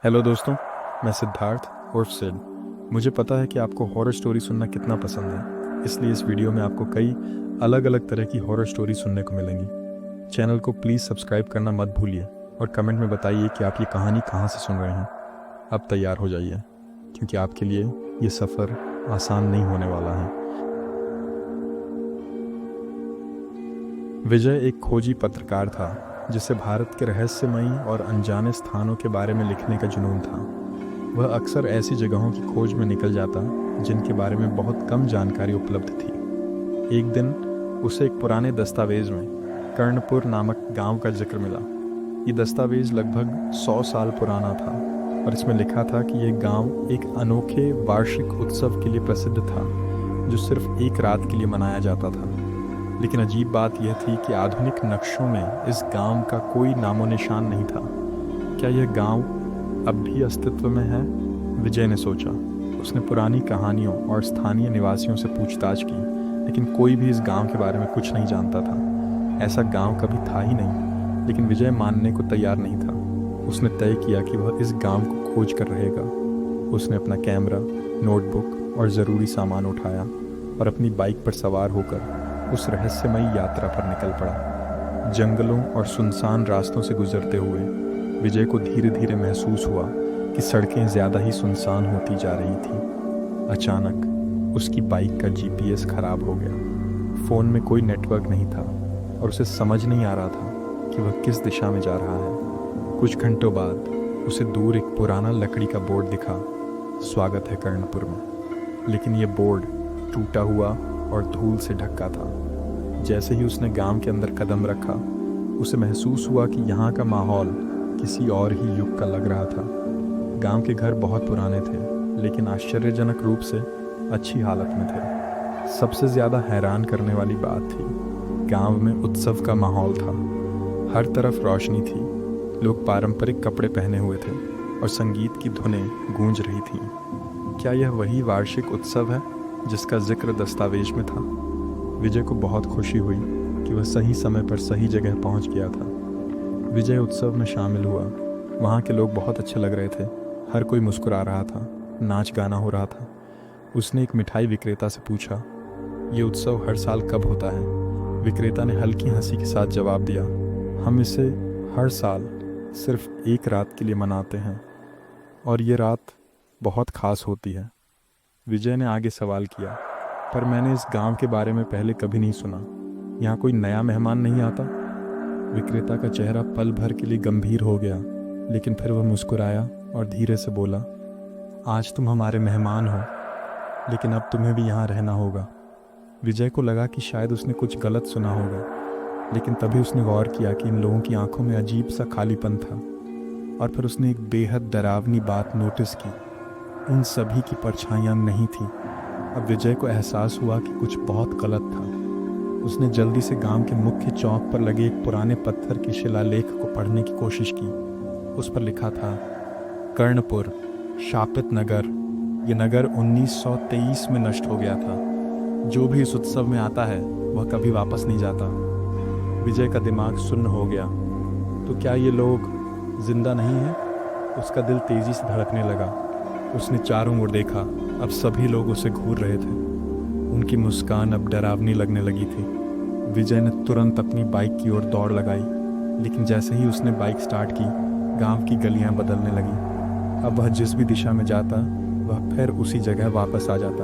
Hello दोस्तों, मैं सिद्धार्थ उर्फ सिड। मुझे पता है कि आपको हॉरर स्टोरी सुनना कितना पसंद है, इसलिए इस वीडियो में आपको कई अलग अलग तरह की हॉरर स्टोरी सुनने को मिलेंगी। चैनल को प्लीज़ सब्सक्राइब करना मत भूलिए और कमेंट में बताइए कि आप ये कहानी कहाँ से सुन रहे हैं। अब तैयार हो जाइए, क्योंकि आपके लिए ये सफ़र आसान नहीं होने वाला है। विजय एक खोजी पत्रकार था जिसे भारत के रहस्यमयी और अनजाने स्थानों के बारे में लिखने का जुनून था। वह अक्सर ऐसी जगहों की खोज में निकल जाता जिनके बारे में बहुत कम जानकारी उपलब्ध थी। एक दिन उसे एक पुराने दस्तावेज में कर्णपुर नामक गांव का जिक्र मिला। ये दस्तावेज लगभग 100 साल पुराना था और इसमें लिखा था कि यह गांव एक अनोखे वार्षिक उत्सव के लिए प्रसिद्ध था जो सिर्फ एक रात के लिए मनाया जाता था। लेकिन अजीब बात यह थी कि आधुनिक नक्शों में इस गांव का कोई नामो निशान नहीं था। क्या यह गांव अब भी अस्तित्व में है? विजय ने सोचा। उसने पुरानी कहानियों और स्थानीय निवासियों से पूछताछ की, लेकिन कोई भी इस गांव के बारे में कुछ नहीं जानता था। ऐसा गांव कभी था ही नहीं। लेकिन विजय मानने को तैयार नहीं था। उसने तय किया कि वह इस गांव को खोज कर रहेगा। उसने अपना कैमरा, नोटबुक और ज़रूरी सामान उठाया और अपनी बाइक पर सवार होकर उस रहस्यमयी यात्रा पर निकल पड़ा। जंगलों और सुनसान रास्तों से गुजरते हुए विजय को धीरे धीरे महसूस हुआ कि सड़कें ज़्यादा ही सुनसान होती जा रही थी। अचानक उसकी बाइक का जीपीएस खराब हो गया। फ़ोन में कोई नेटवर्क नहीं था और उसे समझ नहीं आ रहा था कि वह किस दिशा में जा रहा है। कुछ घंटों बाद उसे दूर एक पुराना लकड़ी का बोर्ड दिखा, स्वागत है कर्णपुर में। लेकिन यह बोर्ड टूटा हुआ और धूल से ढका था। जैसे ही उसने गांव के अंदर कदम रखा, उसे महसूस हुआ कि यहाँ का माहौल किसी और ही युग का लग रहा था। गांव के घर बहुत पुराने थे, लेकिन आश्चर्यजनक रूप से अच्छी हालत में थे। सबसे ज़्यादा हैरान करने वाली बात थी, गांव में उत्सव का माहौल था। हर तरफ रोशनी थी, लोग पारंपरिक कपड़े पहने हुए थे और संगीत की धुनें गूंज रही थीं। क्या यह वही वार्षिक उत्सव है जिसका जिक्र दस्तावेज में था? विजय को बहुत खुशी हुई कि वह सही समय पर सही जगह पहुंच गया था। विजय उत्सव में शामिल हुआ। वहाँ के लोग बहुत अच्छे लग रहे थे। हर कोई मुस्कुरा रहा था, नाच गाना हो रहा था। उसने एक मिठाई विक्रेता से पूछा, ये उत्सव हर साल कब होता है? विक्रेता ने हल्की हंसी के साथ जवाब दिया, हम इसे हर साल सिर्फ एक रात के लिए मनाते हैं और ये रात बहुत खास होती है। विजय ने आगे सवाल किया, पर मैंने इस गांव के बारे में पहले कभी नहीं सुना। यहाँ कोई नया मेहमान नहीं आता? विक्रेता का चेहरा पल भर के लिए गंभीर हो गया, लेकिन फिर वह मुस्कुराया और धीरे से बोला, आज तुम हमारे मेहमान हो, लेकिन अब तुम्हें भी यहाँ रहना होगा। विजय को लगा कि शायद उसने कुछ गलत सुना होगा, लेकिन तभी उसने गौर किया कि इन लोगों की आंखों में अजीब सा खालीपन था। और फिर उसने एक बेहद डरावनी बात नोटिस की, उन सभी की परछाइयाँ नहीं थीं। अब विजय को एहसास हुआ कि कुछ बहुत गलत था। उसने जल्दी से गांव के मुख्य चौक पर लगे एक पुराने पत्थर के शिलालेख को पढ़ने की कोशिश की। उस पर लिखा था, कर्णपुर, शापित नगर। ये नगर 1923 में नष्ट हो गया था। जो भी इस उत्सव में आता है वह कभी वापस नहीं जाता। विजय का दिमाग सुन्न हो गया। तो क्या ये लोग जिंदा नहीं हैं? उसका दिल तेजी से धड़कने लगा। उसने चारों ओर देखा। अब सभी लोग उसे घूर रहे थे। उनकी मुस्कान अब डरावनी लगने लगी थी। विजय ने तुरंत अपनी बाइक की ओर दौड़ लगाई, लेकिन जैसे ही उसने बाइक स्टार्ट की, गांव की गलियां बदलने लगीं। अब वह जिस भी दिशा में जाता, वह फिर उसी जगह वापस आ जाता।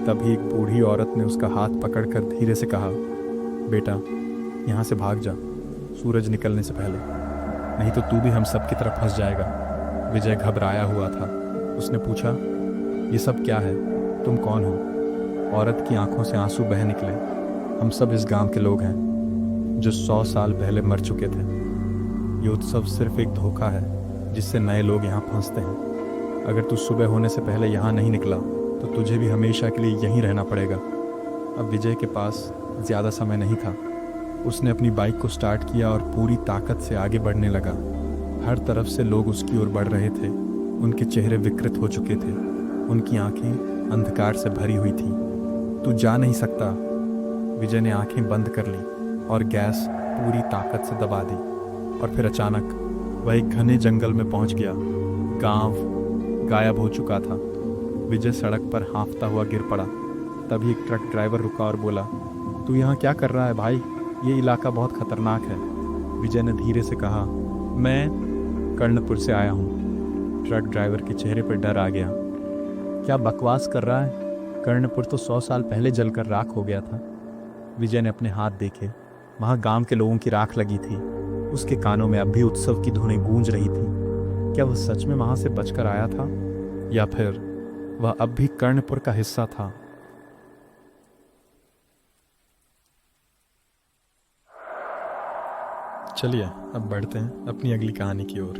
तभी एक बूढ़ी औरत ने उसका हाथ पकड़कर धीरे से कहा, बेटा, यहाँ से भाग जा, सूरज निकलने से पहले, नहीं तो तू भी हम सब की तरफ फंस जाएगा। विजय घबराया हुआ था। उसने पूछा, ये सब क्या है? तुम कौन हो? औरत की आंखों से आंसू बह निकले। हम सब इस गांव के लोग हैं जो 100 साल पहले मर चुके थे। ये उत्सव सिर्फ एक धोखा है जिससे नए लोग यहाँ फंसते हैं। अगर तू सुबह होने से पहले यहाँ नहीं निकला तो तुझे भी हमेशा के लिए यहीं रहना पड़ेगा। अब विजय के पास ज़्यादा समय नहीं था। उसने अपनी बाइक को स्टार्ट किया और पूरी ताकत से आगे बढ़ने लगा। हर तरफ से लोग उसकी ओर बढ़ रहे थे। उनके चेहरे विकृत हो चुके थे। उनकी आंखें अंधकार से भरी हुई थीं। तू जा नहीं सकता। विजय ने आंखें बंद कर ली और गैस पूरी ताकत से दबा दी। और फिर अचानक वह एक घने जंगल में पहुंच गया। गांव गायब हो चुका था। विजय सड़क पर हाँफता हुआ गिर पड़ा। तभी एक ट्रक ड्राइवर रुका और बोला, तू यहाँ क्या कर रहा है भाई? ये इलाका बहुत खतरनाक है। विजय ने धीरे से कहा, मैं कर्णपुर से आया हूँ। ट्रक ड्राइवर के चेहरे पर डर आ गया। क्या बकवास कर रहा है? कर्णपुर तो 100 साल पहले जलकर राख हो गया था। विजय ने अपने हाथ देखे। वहाँ गांव के लोगों की राख लगी थी। उसके कानों में अब भी उत्सव की धुनें गूंज रही थी। क्या वह सच में वहां से बचकर आया था, या फिर वह अब भी कर्णपुर का हिस्सा था? चलिए अब बढ़ते हैं अपनी अगली कहानी की ओर।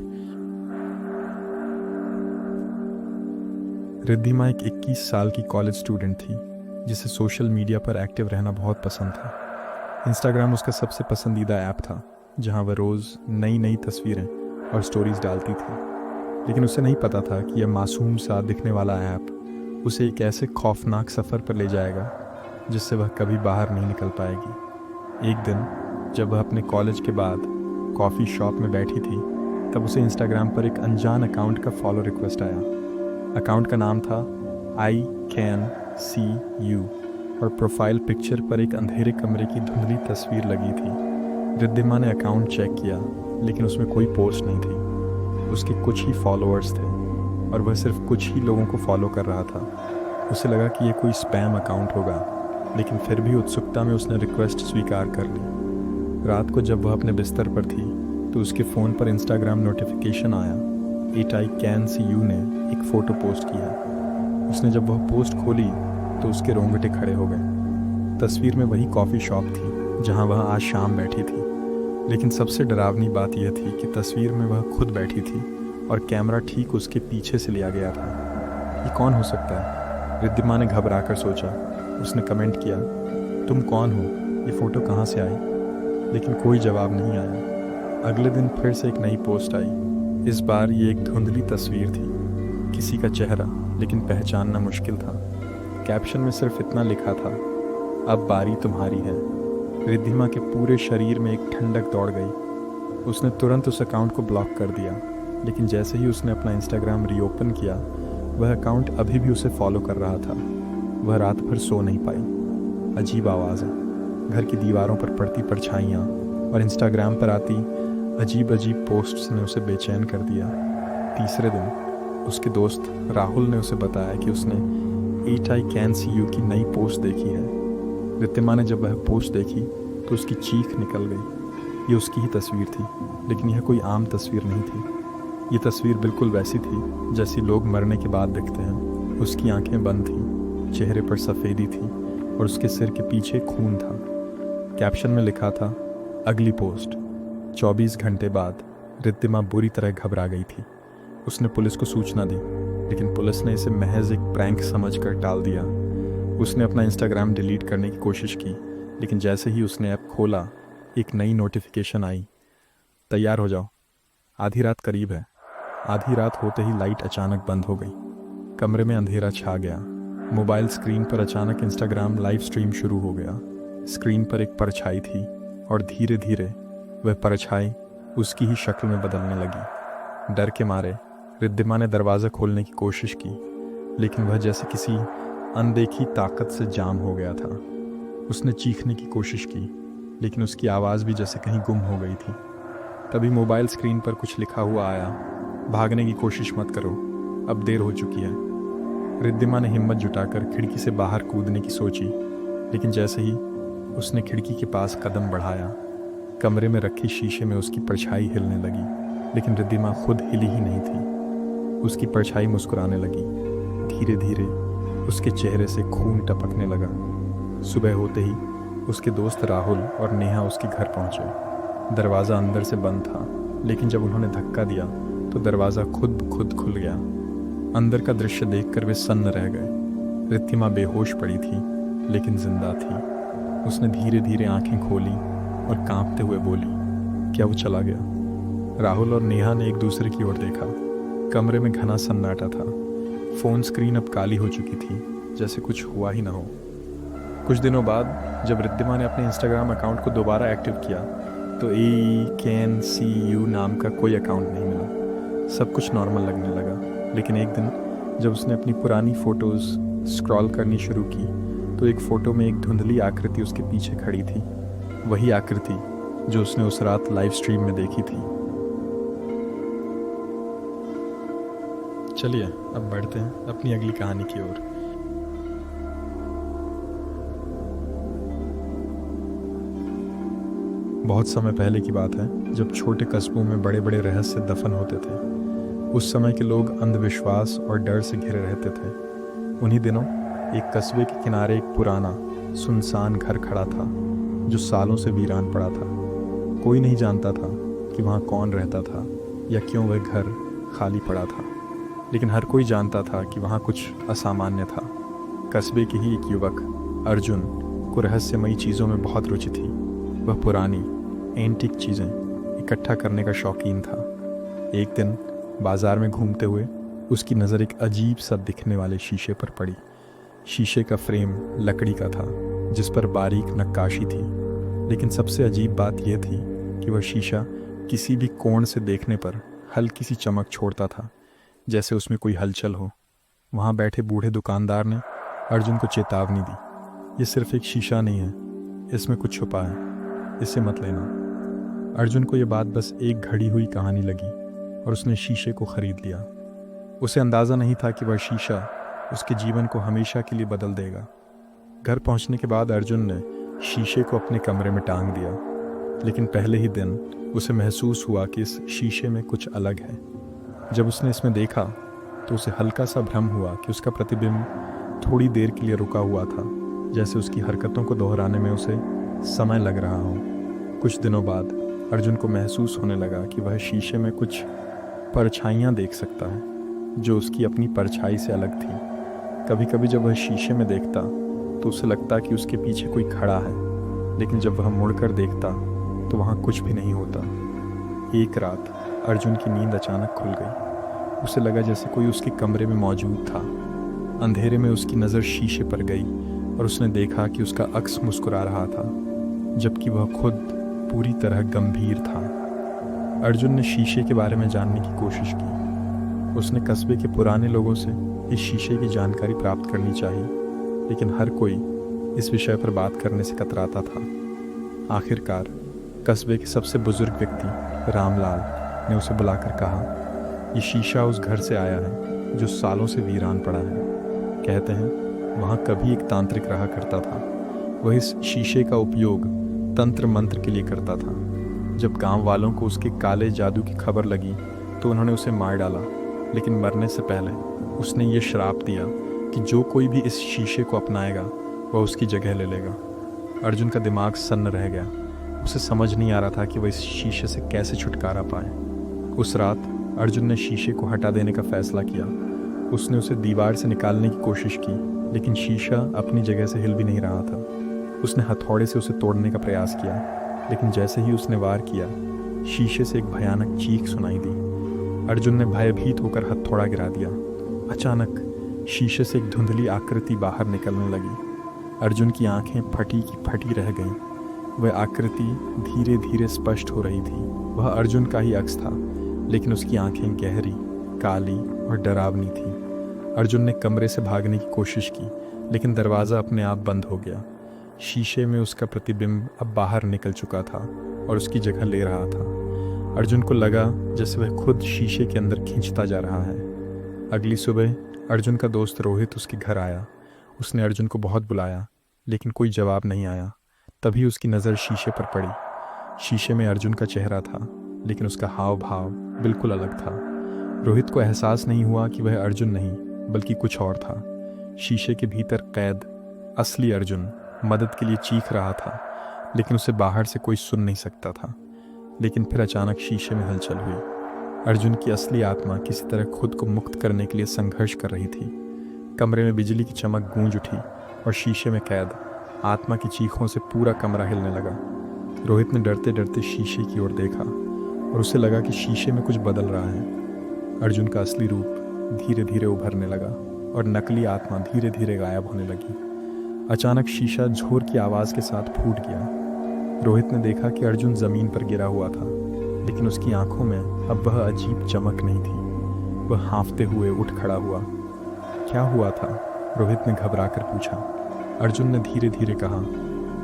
रिद्धिमा एक 21 साल की कॉलेज स्टूडेंट थी जिसे सोशल मीडिया पर एक्टिव रहना बहुत पसंद था। इंस्टाग्राम उसका सबसे पसंदीदा ऐप था जहां वह रोज़ नई नई तस्वीरें और स्टोरीज डालती थी। लेकिन उसे नहीं पता था कि यह मासूम सा दिखने वाला ऐप उसे एक ऐसे खौफनाक सफ़र पर ले जाएगा जिससे वह कभी बाहर नहीं निकल पाएगी। एक दिन जब वह अपने कॉलेज के बाद कॉफ़ी शॉप में बैठी थी, तब उसे इंस्टाग्राम पर एक अनजान अकाउंट का फॉलो रिक्वेस्ट आया। अकाउंट का नाम था आई कैन सी यू और प्रोफाइल पिक्चर पर एक अंधेरे कमरे की धुंधली तस्वीर लगी थी। रिद्धिमा ने अकाउंट चेक किया, लेकिन उसमें कोई पोस्ट नहीं थी। उसके कुछ ही फॉलोअर्स थे और वह सिर्फ कुछ ही लोगों को फॉलो कर रहा था। उसे लगा कि यह कोई स्पैम अकाउंट होगा, लेकिन फिर भी उत्सुकता में उसने रिक्वेस्ट स्वीकार कर ली। रात को जब वह अपने बिस्तर पर थी तो उसके फ़ोन पर इंस्टाग्राम नोटिफिकेशन आया। It I can see you ने एक फ़ोटो पोस्ट किया। उसने जब वह पोस्ट खोली तो उसके रोंगटे खड़े हो गए। तस्वीर में वही कॉफ़ी शॉप थी जहां वह आज शाम बैठी थी, लेकिन सबसे डरावनी बात यह थी कि तस्वीर में वह खुद बैठी थी और कैमरा ठीक उसके पीछे से लिया गया था। ये कौन हो सकता है? रिद्धिमा ने घबरा कर सोचा। उसने कमेंट किया, तुम कौन हो? ये फ़ोटो कहाँ से आई? लेकिन कोई जवाब नहीं आया। अगले दिन फिर से एक नई पोस्ट आई। इस बार ये एक धुंधली तस्वीर थी, किसी का चेहरा, लेकिन पहचानना मुश्किल था। कैप्शन में सिर्फ इतना लिखा था, अब बारी तुम्हारी है। रिद्धिमा के पूरे शरीर में एक ठंडक दौड़ गई। उसने तुरंत उस अकाउंट को ब्लॉक कर दिया, लेकिन जैसे ही उसने अपना इंस्टाग्राम रीओपन किया, वह अकाउंट अभी भी उसे फॉलो कर रहा था। वह रात भर सो नहीं पाई। अजीब आवाज़ें, घर की दीवारों पर पड़ती परछाइयाँ और इंस्टाग्राम पर आती अजीब अजीब पोस्ट्स ने उसे बेचैन कर दिया। तीसरे दिन उसके दोस्त राहुल ने उसे बताया कि उसने it I can see you की नई पोस्ट देखी है। रिद्धिमा ने जब वह पोस्ट देखी तो उसकी चीख निकल गई। ये उसकी ही तस्वीर थी, लेकिन यह कोई आम तस्वीर नहीं थी। ये तस्वीर बिल्कुल वैसी थी जैसी लोग मरने के बाद दिखते हैं। उसकी आंखें बंद थीं, चेहरे पर सफ़ेदी थी और उसके सिर के पीछे खून था। कैप्शन में लिखा था, अगली पोस्ट। 24 घंटे बाद रिद्धिमा बुरी तरह घबरा गई थी। उसने पुलिस को सूचना दी, लेकिन पुलिस ने इसे महज एक प्रैंक समझकर टाल दिया। उसने अपना इंस्टाग्राम डिलीट करने की कोशिश की, लेकिन जैसे ही उसने ऐप खोला, एक नई नोटिफिकेशन आई, तैयार हो जाओ, आधी रात करीब है। आधी रात होते ही लाइट अचानक बंद हो गई। कमरे में अंधेरा छा गया। मोबाइल स्क्रीन पर अचानक इंस्टाग्राम लाइव स्ट्रीम शुरू हो गया। स्क्रीन पर एक परछाई थी और धीरे धीरे वह परछाई उसकी ही शक्ल में बदलने लगी। डर के मारे रिद्धिमा ने दरवाज़ा खोलने की कोशिश की, लेकिन वह जैसे किसी अनदेखी ताकत से जाम हो गया था। उसने चीखने की कोशिश की, लेकिन उसकी आवाज़ भी जैसे कहीं गुम हो गई थी। तभी मोबाइल स्क्रीन पर कुछ लिखा हुआ आया, भागने की कोशिश मत करो, अब देर हो चुकी है। रिद्धिमा ने हिम्मत जुटाकर खिड़की से बाहर कूदने की सोची, लेकिन जैसे ही उसने खिड़की के पास कदम बढ़ाया, कमरे में रखी शीशे में उसकी परछाई हिलने लगी, लेकिन रिद्धिमा खुद हिली ही नहीं थी। उसकी परछाई मुस्कुराने लगी। धीरे धीरे उसके चेहरे से खून टपकने लगा। सुबह होते ही उसके दोस्त राहुल और नेहा उसके घर पहुंचे। दरवाज़ा अंदर से बंद था, लेकिन जब उन्होंने धक्का दिया तो दरवाज़ा खुद खुल गया। अंदर का दृश्य देखकर वे सन्न रह गए। रिद्धिमा बेहोश पड़ी थी, लेकिन जिंदा थी। उसने धीरे धीरे आंखें खोली और कांपते हुए बोली, क्या वो चला गया? राहुल और नेहा ने एक दूसरे की ओर देखा। कमरे में घना सन्नाटा था। फ़ोन स्क्रीन अब काली हो चुकी थी, जैसे कुछ हुआ ही ना हो। कुछ दिनों बाद जब रिद्धिमा ने अपने इंस्टाग्राम अकाउंट को दोबारा एक्टिव किया तो ए कैन सी यू नाम का कोई अकाउंट नहीं मिला। सब कुछ नॉर्मल लगने लगा। लेकिन एक दिन जब उसने अपनी पुरानी फ़ोटोज़ स्क्रॉल करनी शुरू की तो एक फ़ोटो में एक धुंधली आकृति उसके पीछे खड़ी थी। वही आकृति जो उसने उस रात लाइव स्ट्रीम में देखी थी। चलिए अब बढ़ते हैं अपनी अगली कहानी की ओर। बहुत समय पहले की बात है, जब छोटे कस्बों में बड़े बड़े रहस्य दफन होते थे। उस समय के लोग अंधविश्वास और डर से घिरे रहते थे। उन्हीं दिनों एक कस्बे के किनारे एक पुराना सुनसान घर खड़ा था जो सालों से वीरान पड़ा था। कोई नहीं जानता था कि वहाँ कौन रहता था या क्यों वह घर खाली पड़ा था, लेकिन हर कोई जानता था कि वहाँ कुछ असामान्य था। कस्बे के ही एक युवक अर्जुन को रहस्यमयी चीज़ों में बहुत रुचि थी। वह पुरानी एंटीक चीज़ें इकट्ठा करने का शौकीन था। एक दिन बाजार में घूमते हुए उसकी नज़र एक अजीब सा दिखने वाले शीशे पर पड़ी। शीशे का फ्रेम लकड़ी का था जिस पर बारीक नक्काशी थी, लेकिन सबसे अजीब बात यह थी कि वह शीशा किसी भी कोण से देखने पर हल्की सी चमक छोड़ता था, जैसे उसमें कोई हलचल हो। वहाँ बैठे बूढ़े दुकानदार ने अर्जुन को चेतावनी दी, ये सिर्फ एक शीशा नहीं है, इसमें कुछ छुपा है, इसे मत लेना। अर्जुन को यह बात बस एक घड़ी हुई कहानी लगी और उसने शीशे को खरीद लिया। उसे अंदाज़ा नहीं था कि वह शीशा उसके जीवन को हमेशा के लिए बदल देगा। घर पहुंचने के बाद अर्जुन ने शीशे को अपने कमरे में टांग दिया, लेकिन पहले ही दिन उसे महसूस हुआ कि इस शीशे में कुछ अलग है। जब उसने इसमें देखा तो उसे हल्का सा भ्रम हुआ कि उसका प्रतिबिंब थोड़ी देर के लिए रुका हुआ था, जैसे उसकी हरकतों को दोहराने में उसे समय लग रहा हो। कुछ दिनों बाद अर्जुन को महसूस होने लगा कि वह शीशे में कुछ परछाइयाँ देख सकता है जो उसकी अपनी परछाई से अलग थी। कभी कभी जब वह शीशे में देखता तो उसे लगता कि उसके पीछे कोई खड़ा है, लेकिन जब वह मुड़कर देखता तो वहाँ कुछ भी नहीं होता। एक रात अर्जुन की नींद अचानक खुल गई। उसे लगा जैसे कोई उसके कमरे में मौजूद था। अंधेरे में उसकी नज़र शीशे पर गई और उसने देखा कि उसका अक्स मुस्कुरा रहा था, जबकि वह खुद पूरी तरह गंभीर था। अर्जुन ने शीशे के बारे में जानने की कोशिश की। उसने कस्बे के पुराने लोगों से इस शीशे की जानकारी प्राप्त करनी चाहिए, लेकिन हर कोई इस विषय पर बात करने से कतराता था। आखिरकार कस्बे के सबसे बुजुर्ग व्यक्ति रामलाल ने उसे बुलाकर कहा, ये शीशा उस घर से आया है जो सालों से वीरान पड़ा है। कहते हैं वहाँ कभी एक तांत्रिक रहा करता था। वह इस शीशे का उपयोग तंत्र मंत्र के लिए करता था। जब गांव वालों को उसके काले जादू की खबर लगी तो उन्होंने उसे मार डाला, लेकिन मरने से पहले उसने ये श्राप दिया कि जो कोई भी इस शीशे को अपनाएगा वह उसकी जगह ले लेगा। अर्जुन का दिमाग सन्न रह गया। उसे समझ नहीं आ रहा था कि वह इस शीशे से कैसे छुटकारा पाए। उस रात अर्जुन ने शीशे को हटा देने का फैसला किया। उसने उसे दीवार से निकालने की कोशिश की, लेकिन शीशा अपनी जगह से हिल भी नहीं रहा था। उसने हथौड़े से उसे तोड़ने का प्रयास किया, लेकिन जैसे ही उसने वार किया, शीशे से एक भयानक चीख सुनाई दी। अर्जुन ने भयभीत होकर हथौड़ा गिरा दिया। अचानक शीशे से एक धुंधली आकृति बाहर निकलने लगी। अर्जुन की आंखें फटी की फटी रह गईं। वह आकृति धीरे धीरे स्पष्ट हो रही थी। वह अर्जुन का ही अक्स था, लेकिन उसकी आंखें गहरी, काली और डरावनी थी। अर्जुन ने कमरे से भागने की कोशिश की, लेकिन दरवाज़ा अपने आप बंद हो गया। शीशे में उसका प्रतिबिंब अब बाहर निकल चुका था और उसकी जगह ले रहा था। अर्जुन को लगा जैसे वह खुद शीशे के अंदर खींचता जा रहा है। अगली सुबह अर्जुन का दोस्त रोहित उसके घर आया। उसने अर्जुन को बहुत बुलाया, लेकिन कोई जवाब नहीं आया। तभी उसकी नज़र शीशे पर पड़ी। शीशे में अर्जुन का चेहरा था, लेकिन उसका हाव भाव बिल्कुल अलग था। रोहित को एहसास नहीं हुआ कि वह अर्जुन नहीं बल्कि कुछ और था। शीशे के भीतर कैद असली अर्जुन मदद के लिए चीख रहा था, लेकिन उसे बाहर से कोई सुन नहीं सकता था। लेकिन फिर अचानक शीशे में हलचल हुई। अर्जुन की असली आत्मा किसी तरह खुद को मुक्त करने के लिए संघर्ष कर रही थी। कमरे में बिजली की चमक गूंज उठी और शीशे में कैद आत्मा की चीखों से पूरा कमरा हिलने लगा। रोहित ने डरते डरते शीशे की ओर देखा और उसे लगा कि शीशे में कुछ बदल रहा है। अर्जुन का असली रूप धीरे धीरे उभरने लगा और नकली आत्मा धीरे धीरे गायब होने लगी। अचानक शीशा झोर की आवाज़ के साथ फूट गया। रोहित ने देखा कि अर्जुन ज़मीन पर गिरा हुआ था। लेकिन उसकी आंखों में अब वह अजीब चमक नहीं थी। वह हाँफते हुए उठ खड़ा हुआ। क्या हुआ था? रोहित ने घबराकर पूछा। अर्जुन ने धीरे धीरे कहा,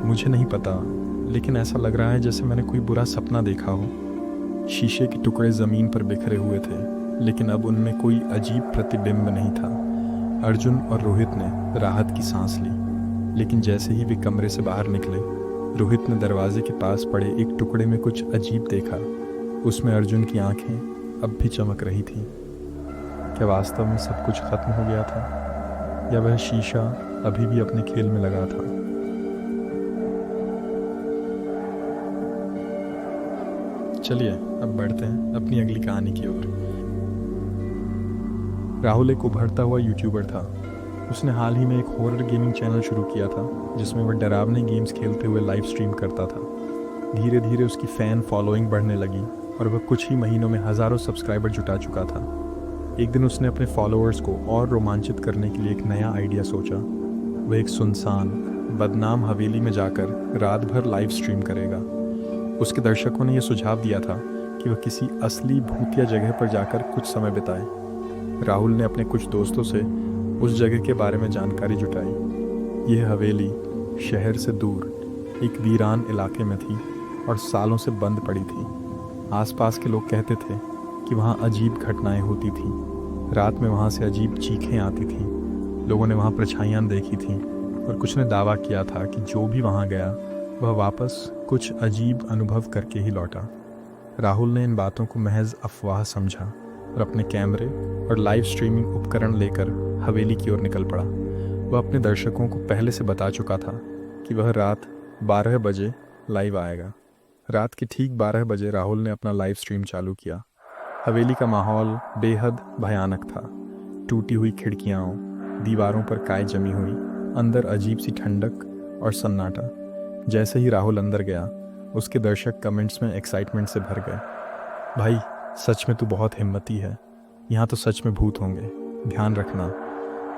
मुझे नहीं पता, लेकिन ऐसा लग रहा है जैसे मैंने कोई बुरा सपना देखा हो। शीशे के टुकड़े ज़मीन पर बिखरे हुए थे, लेकिन अब उनमें कोई अजीब प्रतिबिंब नहीं था। अर्जुन और रोहित ने राहत की सांस ली, लेकिन जैसे ही वे कमरे से बाहर निकले, रोहित ने दरवाजे के पास पड़े एक टुकड़े में कुछ अजीब देखा। उसमें अर्जुन की आंखें अब भी चमक रही थीं। क्या वास्तव में सब कुछ खत्म हो गया था, या वह शीशा अभी भी अपने खेल में लगा था? चलिए अब बढ़ते हैं अपनी अगली कहानी की ओर। राहुल एक उभरता हुआ यूट्यूबर था। उसने हाल ही में एक हॉरर गेमिंग चैनल शुरू किया था, जिसमें वह डरावने गेम्स खेलते हुए लाइव स्ट्रीम करता था। धीरे धीरे उसकी फ़ैन फॉलोइंग बढ़ने लगी और वह कुछ ही महीनों में हज़ारों सब्सक्राइबर जुटा चुका था। एक दिन उसने अपने फॉलोअर्स को और रोमांचित करने के लिए एक नया आइडिया सोचा। वह एक सुनसान, बदनाम हवेली में जाकर रात भर लाइव स्ट्रीम करेगा। उसके दर्शकों ने यह सुझाव दिया था कि वह किसी असली भूतिया जगह पर जाकर कुछ समय बिताए। राहुल ने अपने कुछ दोस्तों से उस जगह के बारे में जानकारी जुटाई। यह हवेली शहर से दूर एक वीरान इलाके में थी और सालों से बंद पड़ी थी। आसपास के लोग कहते थे कि वहाँ अजीब घटनाएं होती थीं। रात में वहाँ से अजीब चीखें आती थीं। लोगों ने वहाँ परछाइयाँ देखी थीं और कुछ ने दावा किया था कि जो भी वहाँ गया वह वापस कुछ अजीब अनुभव करके ही लौटा। राहुल ने इन बातों को महज अफवाह समझा और अपने कैमरे और लाइव स्ट्रीमिंग उपकरण लेकर हवेली की ओर निकल पड़ा। वह अपने दर्शकों को पहले से बता चुका था कि वह रात 12 बजे लाइव आएगा। रात के ठीक 12 बजे राहुल ने अपना लाइव स्ट्रीम चालू किया। हवेली का माहौल बेहद भयानक था। टूटी हुई खिड़कियाँ, दीवारों पर काई जमी हुई, अंदर अजीब सी ठंडक और सन्नाटा। जैसे ही राहुल अंदर गया, उसके दर्शक कमेंट्स में एक्साइटमेंट से भर गए। भाई, सच में तू बहुत हिम्मती है। यहाँ तो सच में भूत होंगे, ध्यान रखना।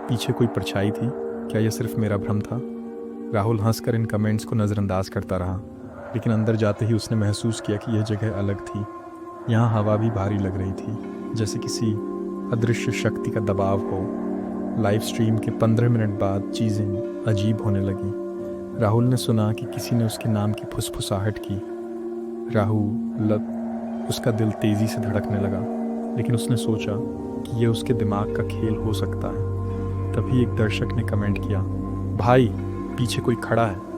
पीछे कोई परछाई थी, क्या यह सिर्फ मेरा भ्रम था? राहुल हंसकर इन कमेंट्स को नज़रअंदाज करता रहा, लेकिन अंदर जाते ही उसने महसूस किया कि यह जगह अलग थी। यहाँ हवा भी भारी लग रही थी, जैसे किसी अदृश्य शक्ति का दबाव हो। लाइव स्ट्रीम के 15 मिनट बाद चीज़ें अजीब होने लगी। राहुल ने सुना कि किसी ने उसके नाम की फुसफुसाहट की। राहुल, उसका दिल तेज़ी से धड़कने लगा, लेकिन उसने सोचा कि यह उसके दिमाग का खेल हो सकता है। तभी एक दर्शक ने कमेंट किया, भाई पीछे कोई खड़ा है।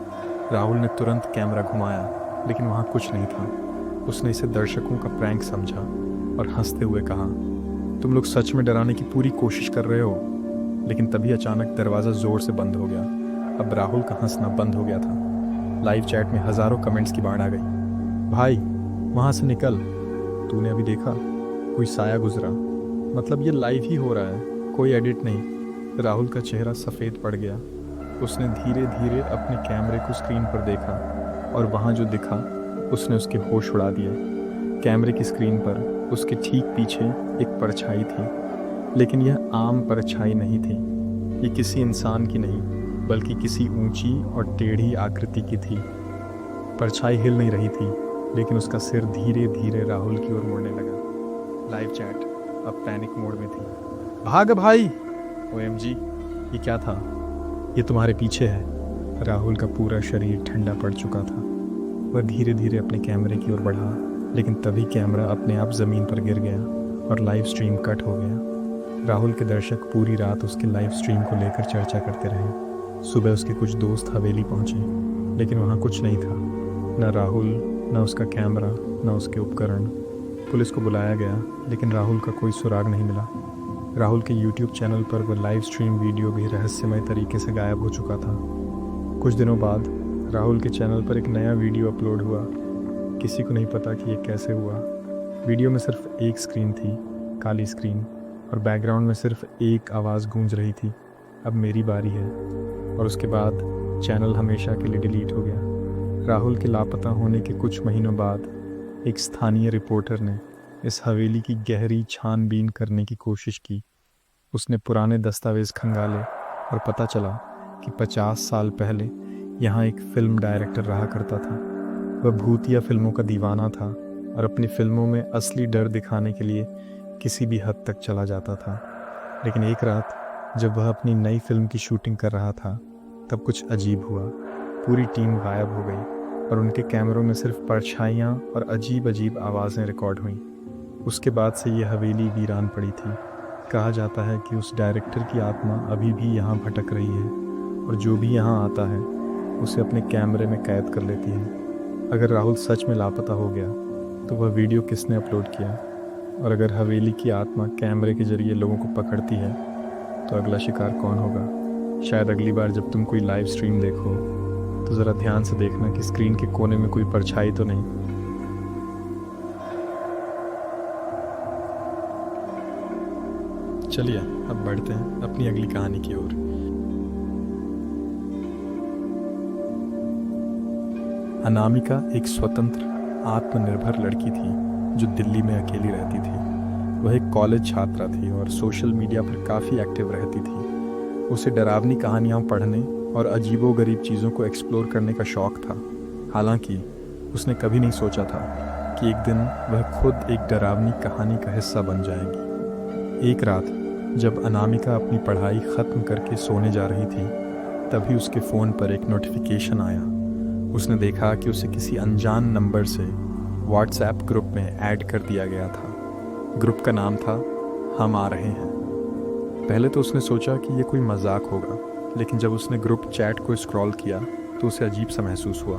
राहुल ने तुरंत कैमरा घुमाया, लेकिन वहाँ कुछ नहीं था। उसने इसे दर्शकों का प्रैंक समझा और हंसते हुए कहा, तुम लोग सच में डराने की पूरी कोशिश कर रहे हो। लेकिन तभी अचानक दरवाज़ा ज़ोर से बंद हो गया। अब राहुल का हंसना बंद हो गया था। लाइव चैट में हज़ारों कमेंट्स की बाढ़ आ गई। भाई वहाँ से निकल, तूने अभी देखा कोई साया गुजरा, मतलब ये लाइव ही हो रहा है, कोई एडिट नहीं। राहुल का चेहरा सफ़ेद पड़ गया। उसने धीरे धीरे अपने कैमरे को स्क्रीन पर देखा और वहाँ जो दिखा उसने उसके होश उड़ा दिए। कैमरे की स्क्रीन पर उसके ठीक पीछे एक परछाई थी, लेकिन यह आम परछाई नहीं थी। ये किसी इंसान की नहीं, बल्कि किसी ऊंची और टेढ़ी आकृति की थी। परछाई हिल नहीं रही थी, लेकिन उसका सिर धीरे धीरे राहुल की ओर मुड़ने लगा। लाइव चैट अब पैनिक मोड में थी। भाग भाई! OMG, ये क्या था? ये तुम्हारे पीछे है। राहुल का पूरा शरीर ठंडा पड़ चुका था। वह धीरे धीरे अपने कैमरे की ओर बढ़ा, लेकिन तभी कैमरा अपने आप ज़मीन पर गिर गया और लाइव स्ट्रीम कट हो गया। राहुल के दर्शक पूरी रात उसके लाइव स्ट्रीम को लेकर चर्चा करते रहे। सुबह उसके कुछ दोस्त हवेली पहुंचे, लेकिन वहाँ कुछ नहीं था। न राहुल, न उसका कैमरा, न उसके उपकरण। पुलिस को बुलाया गया, लेकिन राहुल का कोई सुराग नहीं मिला। राहुल के YouTube चैनल पर वह लाइव स्ट्रीम वीडियो भी रहस्यमय तरीके से गायब हो चुका था। कुछ दिनों बाद राहुल के चैनल पर एक नया वीडियो अपलोड हुआ। किसी को नहीं पता कि ये कैसे हुआ। वीडियो में सिर्फ एक स्क्रीन थी, काली स्क्रीन, और बैकग्राउंड में सिर्फ एक आवाज़ गूंज रही थी, अब मेरी बारी है। और उसके बाद चैनल हमेशा के लिए डिलीट हो गया। राहुल के लापता होने के कुछ महीनों बाद एक स्थानीय रिपोर्टर ने इस हवेली की गहरी छानबीन करने की कोशिश की। उसने पुराने दस्तावेज़ खंगाले और पता चला कि 50 साल पहले यहाँ एक फिल्म डायरेक्टर रहा करता था। वह भूतिया फिल्मों का दीवाना था और अपनी फिल्मों में असली डर दिखाने के लिए किसी भी हद तक चला जाता था। लेकिन एक रात जब वह अपनी नई फिल्म की शूटिंग कर रहा था, तब कुछ अजीब हुआ। पूरी टीम गायब हो गई और उनके कैमरों में सिर्फ परछाइयाँ और अजीब अजीब आवाज़ें रिकॉर्ड हुईं। उसके बाद से ये हवेली वीरान पड़ी थी। कहा जाता है कि उस डायरेक्टर की आत्मा अभी भी यहाँ भटक रही है और जो भी यहाँ आता है उसे अपने कैमरे में कैद कर लेती है। अगर राहुल सच में लापता हो गया तो वह वीडियो किसने अपलोड किया, और अगर हवेली की आत्मा कैमरे के जरिए लोगों को पकड़ती है तो अगला शिकार कौन होगा। शायद अगली बार जब तुम कोई लाइव स्ट्रीम देखो तो ज़रा ध्यान से देखना कि स्क्रीन के कोने में कोई परछाई तो नहीं। चलिए अब बढ़ते हैं अपनी अगली कहानी की ओर। अनामिका एक स्वतंत्र आत्मनिर्भर लड़की थी जो दिल्ली में अकेली रहती थी। वह एक कॉलेज छात्रा थी और सोशल मीडिया पर काफ़ी एक्टिव रहती थी। उसे डरावनी कहानियाँ पढ़ने और अजीबोगरीब चीज़ों को एक्सप्लोर करने का शौक़ था। हालांकि उसने कभी नहीं सोचा था कि एक दिन वह खुद एक डरावनी कहानी का हिस्सा बन जाएगी। एक रात जब अनामिका अपनी पढ़ाई ख़त्म करके सोने जा रही थी, तभी उसके फ़ोन पर एक नोटिफिकेशन आया। उसने देखा कि उसे किसी अनजान नंबर से व्हाट्सएप ग्रुप में ऐड कर दिया गया था। ग्रुप का नाम था हम आ रहे हैं। पहले तो उसने सोचा कि ये कोई मजाक होगा, लेकिन जब उसने ग्रुप चैट को स्क्रॉल किया तो उसे अजीब सा महसूस हुआ।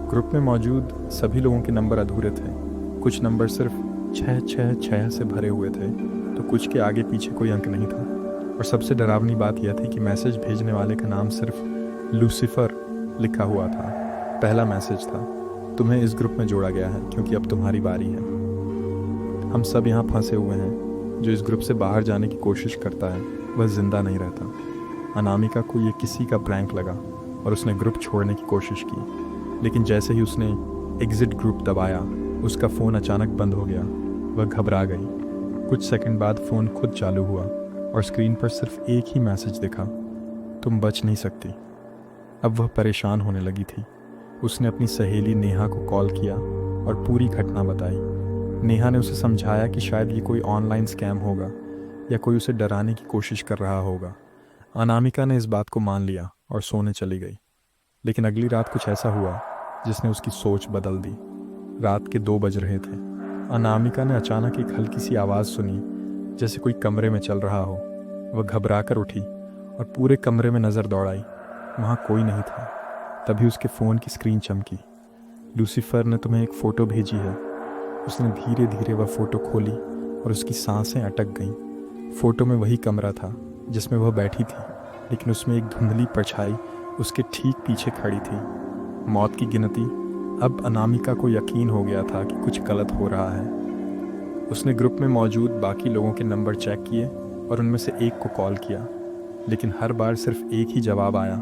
ग्रुप में मौजूद सभी लोगों के नंबर अधूरे थे। कुछ नंबर सिर्फ 666 से भरे हुए थे तो कुछ के आगे पीछे कोई अंक नहीं था। और सबसे डरावनी बात यह थी कि मैसेज भेजने वाले का नाम सिर्फ लूसीफर लिखा हुआ था। पहला मैसेज था, तुम्हें इस ग्रुप में जोड़ा गया है क्योंकि अब तुम्हारी बारी है। हम सब यहाँ फंसे हुए हैं। जो इस ग्रुप से बाहर जाने की कोशिश करता है वह जिंदा नहीं रहता। अनामिका को ये किसी का प्रैंक लगा और उसने ग्रुप छोड़ने की कोशिश की, लेकिन जैसे ही उसने एग्जिट ग्रुप दबाया उसका फ़ोन अचानक बंद हो गया। वह घबरा गई। कुछ सेकंड बाद फ़ोन खुद चालू हुआ और स्क्रीन पर सिर्फ एक ही मैसेज दिखा, तुम बच नहीं सकती। अब वह परेशान होने लगी थी। उसने अपनी सहेली नेहा को कॉल किया और पूरी घटना बताई। नेहा ने उसे समझाया कि शायद ये कोई ऑनलाइन स्कैम होगा या कोई उसे डराने की कोशिश कर रहा होगा। अनामिका ने इस बात को मान लिया और सोने चली गई। लेकिन अगली रात कुछ ऐसा हुआ जिसने उसकी सोच बदल दी। रात के 2 बज रहे थे। अनामिका ने अचानक एक हल्की सी आवाज़ सुनी, जैसे कोई कमरे में चल रहा हो। वह घबरा कर उठी और पूरे कमरे में नज़र दौड़ाई। वहाँ कोई नहीं था। तभी उसके फ़ोन की स्क्रीन चमकी। लूसीफर ने तुम्हें एक फ़ोटो भेजी है। उसने धीरे धीरे वह फ़ोटो खोली और उसकी सांसें अटक गईं। फ़ोटो में वही कमरा था जिसमें वह बैठी थी, लेकिन उसमें एक धुंधली परछाई उसके ठीक पीछे खड़ी थी। मौत की गिनती। अब अनामिका को यकीन हो गया था कि कुछ गलत हो रहा है। उसने ग्रुप में मौजूद बाकी लोगों के नंबर चेक किए और उनमें से एक को कॉल किया, लेकिन हर बार सिर्फ एक ही जवाब आया,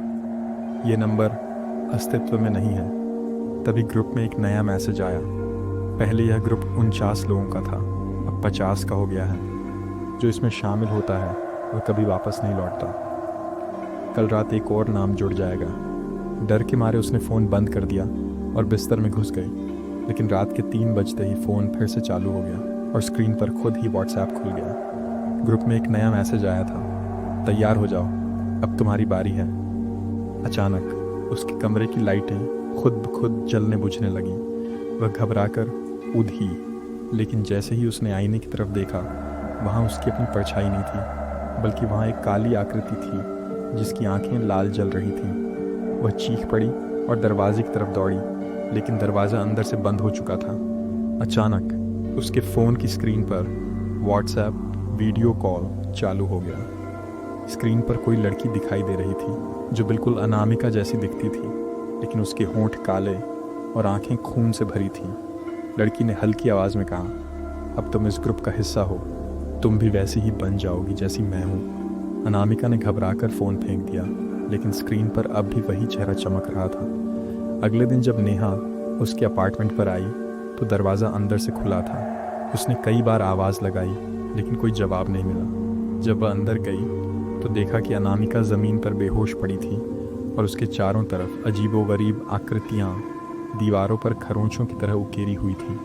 ये नंबर अस्तित्व में नहीं है। तभी ग्रुप में एक नया मैसेज आया। पहले यह ग्रुप 49 लोगों का था, अब 50 का हो गया है। जो इसमें शामिल होता है वह कभी वापस नहीं लौटता। कल रात एक और नाम जुड़ जाएगा। डर के मारे उसने फ़ोन बंद कर दिया और बिस्तर में घुस गई। लेकिन रात के 3 बजते ही फ़ोन फिर से चालू हो गया और स्क्रीन पर खुद ही व्हाट्सएप खुल गया। ग्रुप में एक नया मैसेज आया था, तैयार हो जाओ, अब तुम्हारी बारी है। अचानक उसके कमरे की लाइटें खुद ब खुद जलने बुझने लगीं। वह घबराकर उधी, लेकिन जैसे ही उसने आईने की तरफ देखा, वहाँ उसकी अपनी परछाई नहीं थी, बल्कि वहाँ एक काली आकृति थी जिसकी आंखें लाल जल रही थीं। वह चीख पड़ी और दरवाजे की तरफ दौड़ी, लेकिन दरवाज़ा अंदर से बंद हो चुका था। अचानक उसके फ़ोन की स्क्रीन पर व्हाट्सएप वीडियो कॉल चालू हो गया। स्क्रीन पर कोई लड़की दिखाई दे रही थी जो बिल्कुल अनामिका जैसी दिखती थी, लेकिन उसके होंठ काले और आंखें खून से भरी थीं। लड़की ने हल्की आवाज़ में कहा, अब तुम इस ग्रुप का हिस्सा हो, तुम भी वैसी ही बन जाओगी जैसी मैं हूँ। अनामिका ने घबराकर फ़ोन फेंक दिया, लेकिन स्क्रीन पर अब भी वही चेहरा चमक रहा था। अगले दिन जब नेहा उसके अपार्टमेंट पर आई तो दरवाज़ा अंदर से खुला था। उसने कई बार आवाज़ लगाई, लेकिन कोई जवाब नहीं मिला। जब वह अंदर गई तो देखा कि अनामिका ज़मीन पर बेहोश पड़ी थी और उसके चारों तरफ अजीबोगरीब आकृतियाँ दीवारों पर खरोंचों की तरह उकेरी हुई थी।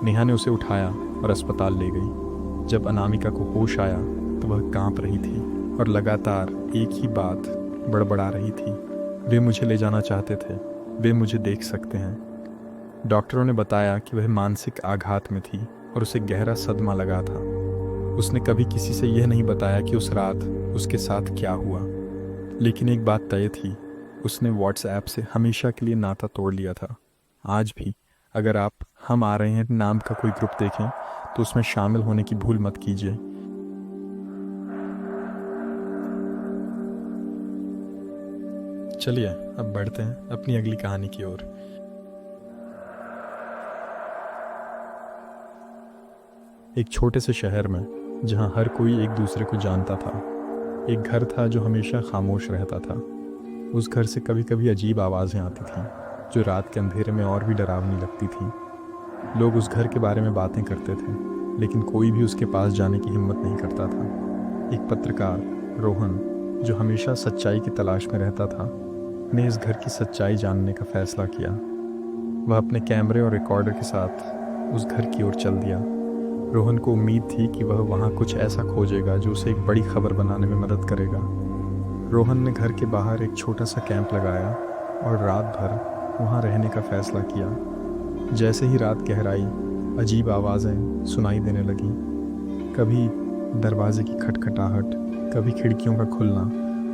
नेहा ने उसे उठाया और अस्पताल ले गई। जब अनामिका को होश आया तो वह कांप रही थी और लगातार एक ही बात बड़बड़ा रही थी, वे मुझे ले जाना चाहते थे, वे मुझे देख सकते हैं। डॉक्टरों ने बताया कि वह मानसिक आघात में थी और उसे गहरा सदमा लगा था। उसने कभी किसी से यह नहीं बताया कि उस रात उसके साथ क्या हुआ, लेकिन एक बात तय थी, उसने व्हाट्सएप से हमेशा के लिए नाता तोड़ लिया था। आज भी अगर आप हम आ रहे हैं नाम का कोई ग्रुप देखें तो उसमें शामिल होने की भूल मत कीजिए। चलिए अब बढ़ते हैं अपनी अगली कहानी की ओर। एक छोटे से शहर में जहां हर कोई एक दूसरे को जानता था, एक घर था जो हमेशा खामोश रहता था। उस घर से कभी कभी अजीब आवाज़ें आती थीं जो रात के अंधेरे में और भी डरावनी लगती थीं। लोग उस घर के बारे में बातें करते थे, लेकिन कोई भी उसके पास जाने की हिम्मत नहीं करता था। एक पत्रकार रोहन, जो हमेशा सच्चाई की तलाश में रहता था, ने इस घर की सच्चाई जानने का फैसला किया। वह अपने कैमरे और रिकॉर्डर के साथ उस घर की ओर चल दिया। रोहन को उम्मीद थी कि वह वहाँ कुछ ऐसा खोजेगा जो उसे एक बड़ी खबर बनाने में मदद करेगा। रोहन ने घर के बाहर एक छोटा सा कैंप लगाया और रात भर वहाँ रहने का फैसला किया। जैसे ही रात गहराई, अजीब आवाज़ें सुनाई देने लगीं, कभी दरवाजे की खटखटाहट, कभी खिड़कियों का खुलना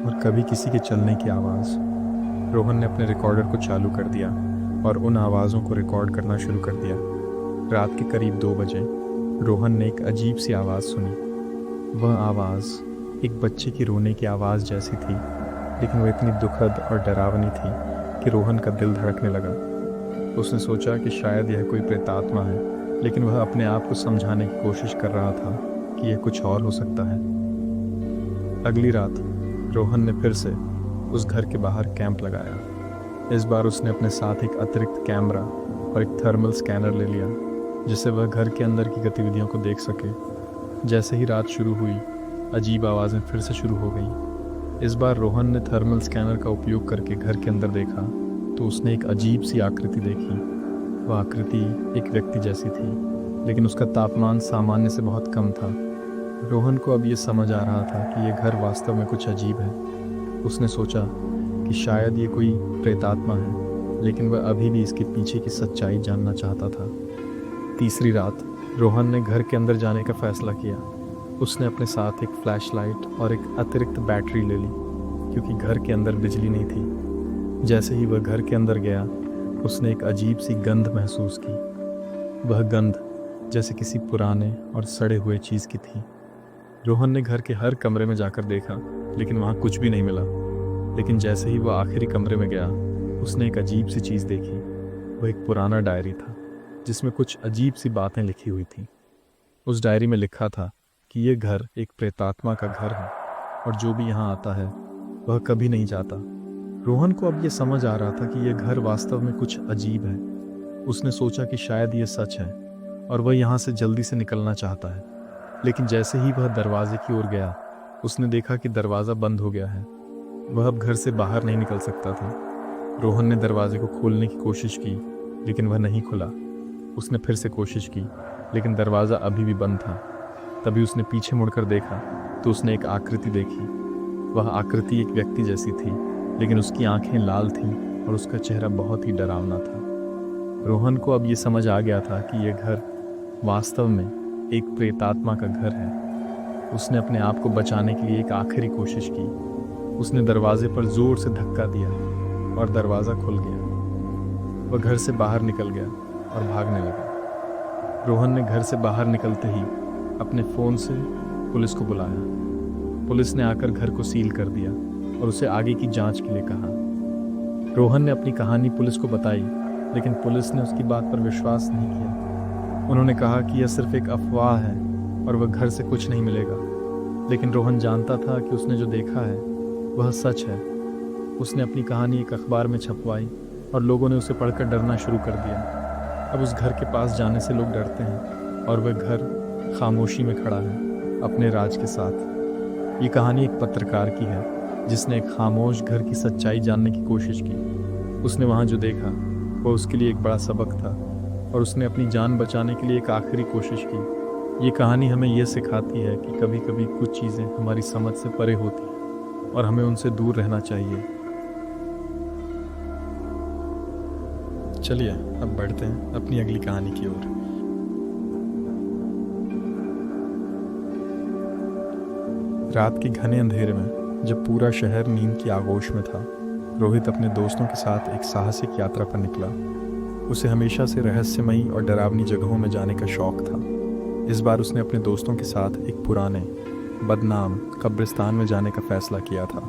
और कभी किसी के चलने की आवाज़। रोहन ने अपने रिकॉर्डर को चालू कर दिया और उन आवाज़ों को रिकॉर्ड करना शुरू कर दिया। रात के करीब 2 बजे रोहन ने एक अजीब सी आवाज़ सुनी। वह आवाज़ एक बच्चे की रोने की आवाज़ जैसी थी, लेकिन वह इतनी दुखद और डरावनी थी कि रोहन का दिल धड़कने लगा। उसने सोचा कि शायद यह कोई प्रेतात्मा है, लेकिन वह अपने आप को समझाने की कोशिश कर रहा था कि यह कुछ और हो सकता है। अगली रात रोहन ने फिर से उस घर के बाहर कैंप लगाया। इस बार उसने अपने साथ एक अतिरिक्त कैमरा और एक थर्मल स्कैनर ले लिया, जिससे वह घर के अंदर की गतिविधियों को देख सके। जैसे ही रात शुरू हुई, अजीब आवाज़ें फिर से शुरू हो गईं। इस बार रोहन ने थर्मल स्कैनर का उपयोग करके घर के अंदर देखा तो उसने एक अजीब सी आकृति देखी। वह आकृति एक व्यक्ति जैसी थी, लेकिन उसका तापमान सामान्य से बहुत कम था। रोहन को अब ये समझ आ रहा था कि यह घर वास्तव में कुछ अजीब है। उसने सोचा कि शायद ये कोई प्रेतात्मा है, लेकिन वह अभी भी इसके पीछे की सच्चाई जानना चाहता था। तीसरी रात रोहन ने घर के अंदर जाने का फैसला किया। उसने अपने साथ एक फ्लैशलाइट और एक अतिरिक्त बैटरी ले ली, क्योंकि घर के अंदर बिजली नहीं थी। जैसे ही वह घर के अंदर गया, उसने एक अजीब सी गंध महसूस की। वह गंध जैसे किसी पुराने और सड़े हुए चीज़ की थी। रोहन ने घर के हर कमरे में जाकर देखा, लेकिन वहाँ कुछ भी नहीं मिला। लेकिन जैसे ही वह आखिरी कमरे में गया, उसने एक अजीब सी चीज़ देखी। वह एक पुराना डायरी था, जिसमें कुछ अजीब सी बातें लिखी हुई थीं। उस डायरी में लिखा था कि यह घर एक प्रेतात्मा का घर है और जो भी यहाँ आता है वह कभी नहीं जाता। रोहन को अब यह समझ आ रहा था कि यह घर वास्तव में कुछ अजीब है। उसने सोचा कि शायद यह सच है और वह यहाँ से जल्दी से निकलना चाहता है। लेकिन जैसे ही वह दरवाजे की ओर गया, उसने देखा कि दरवाज़ा बंद हो गया है। वह अब घर से बाहर नहीं निकल सकता था। रोहन ने दरवाजे को खोलने की कोशिश की, लेकिन वह नहीं खुला। उसने फिर से कोशिश की, लेकिन दरवाज़ा अभी भी बंद था। तभी उसने पीछे मुड़कर देखा तो उसने एक आकृति देखी। वह आकृति एक व्यक्ति जैसी थी, लेकिन उसकी आंखें लाल थीं और उसका चेहरा बहुत ही डरावना था। रोहन को अब ये समझ आ गया था कि यह घर वास्तव में एक प्रेतात्मा का घर है। उसने अपने आप को बचाने के लिए एक आखिरी कोशिश की। उसने दरवाजे पर जोर से धक्का दिया और दरवाज़ा खुल गया। वह घर से बाहर निकल गया और भागने लगा। रोहन ने घर से बाहर निकलते ही अपने फ़ोन से पुलिस को बुलाया। पुलिस ने आकर घर को सील कर दिया और उसे आगे की जांच के लिए कहा। रोहन ने अपनी कहानी पुलिस को बताई, लेकिन पुलिस ने उसकी बात पर विश्वास नहीं किया। उन्होंने कहा कि यह सिर्फ एक अफवाह है और वह घर से कुछ नहीं मिलेगा। लेकिन रोहन जानता था कि उसने जो देखा है वह सच है। उसने अपनी कहानी एक अखबार में छपवाई और लोगों ने उसे पढ़कर डरना शुरू कर दिया। अब उस घर के पास जाने से लोग डरते हैं और वह घर खामोशी में खड़ा है अपने राज के साथ। ये कहानी एक पत्रकार की है जिसने एक खामोश घर की सच्चाई जानने की कोशिश की। उसने वहाँ जो देखा वह उसके लिए एक बड़ा सबक था। और उसने अपनी जान बचाने के लिए एक आखिरी कोशिश की। ये कहानी हमें यह सिखाती है कि कभी कभी कुछ चीज़ें हमारी समझ से परे होती हैं और हमें उनसे दूर रहना चाहिए। चलिए अब बढ़ते हैं अपनी अगली कहानी की ओर। रात के घने अंधेरे में जब पूरा शहर नींद की आगोश में था, रोहित अपने दोस्तों के साथ एक साहसिक यात्रा पर निकला। उसे हमेशा से रहस्यमयी और डरावनी जगहों में जाने का शौक था। इस बार उसने अपने दोस्तों के साथ एक पुराने बदनाम कब्रिस्तान में जाने का फैसला किया था,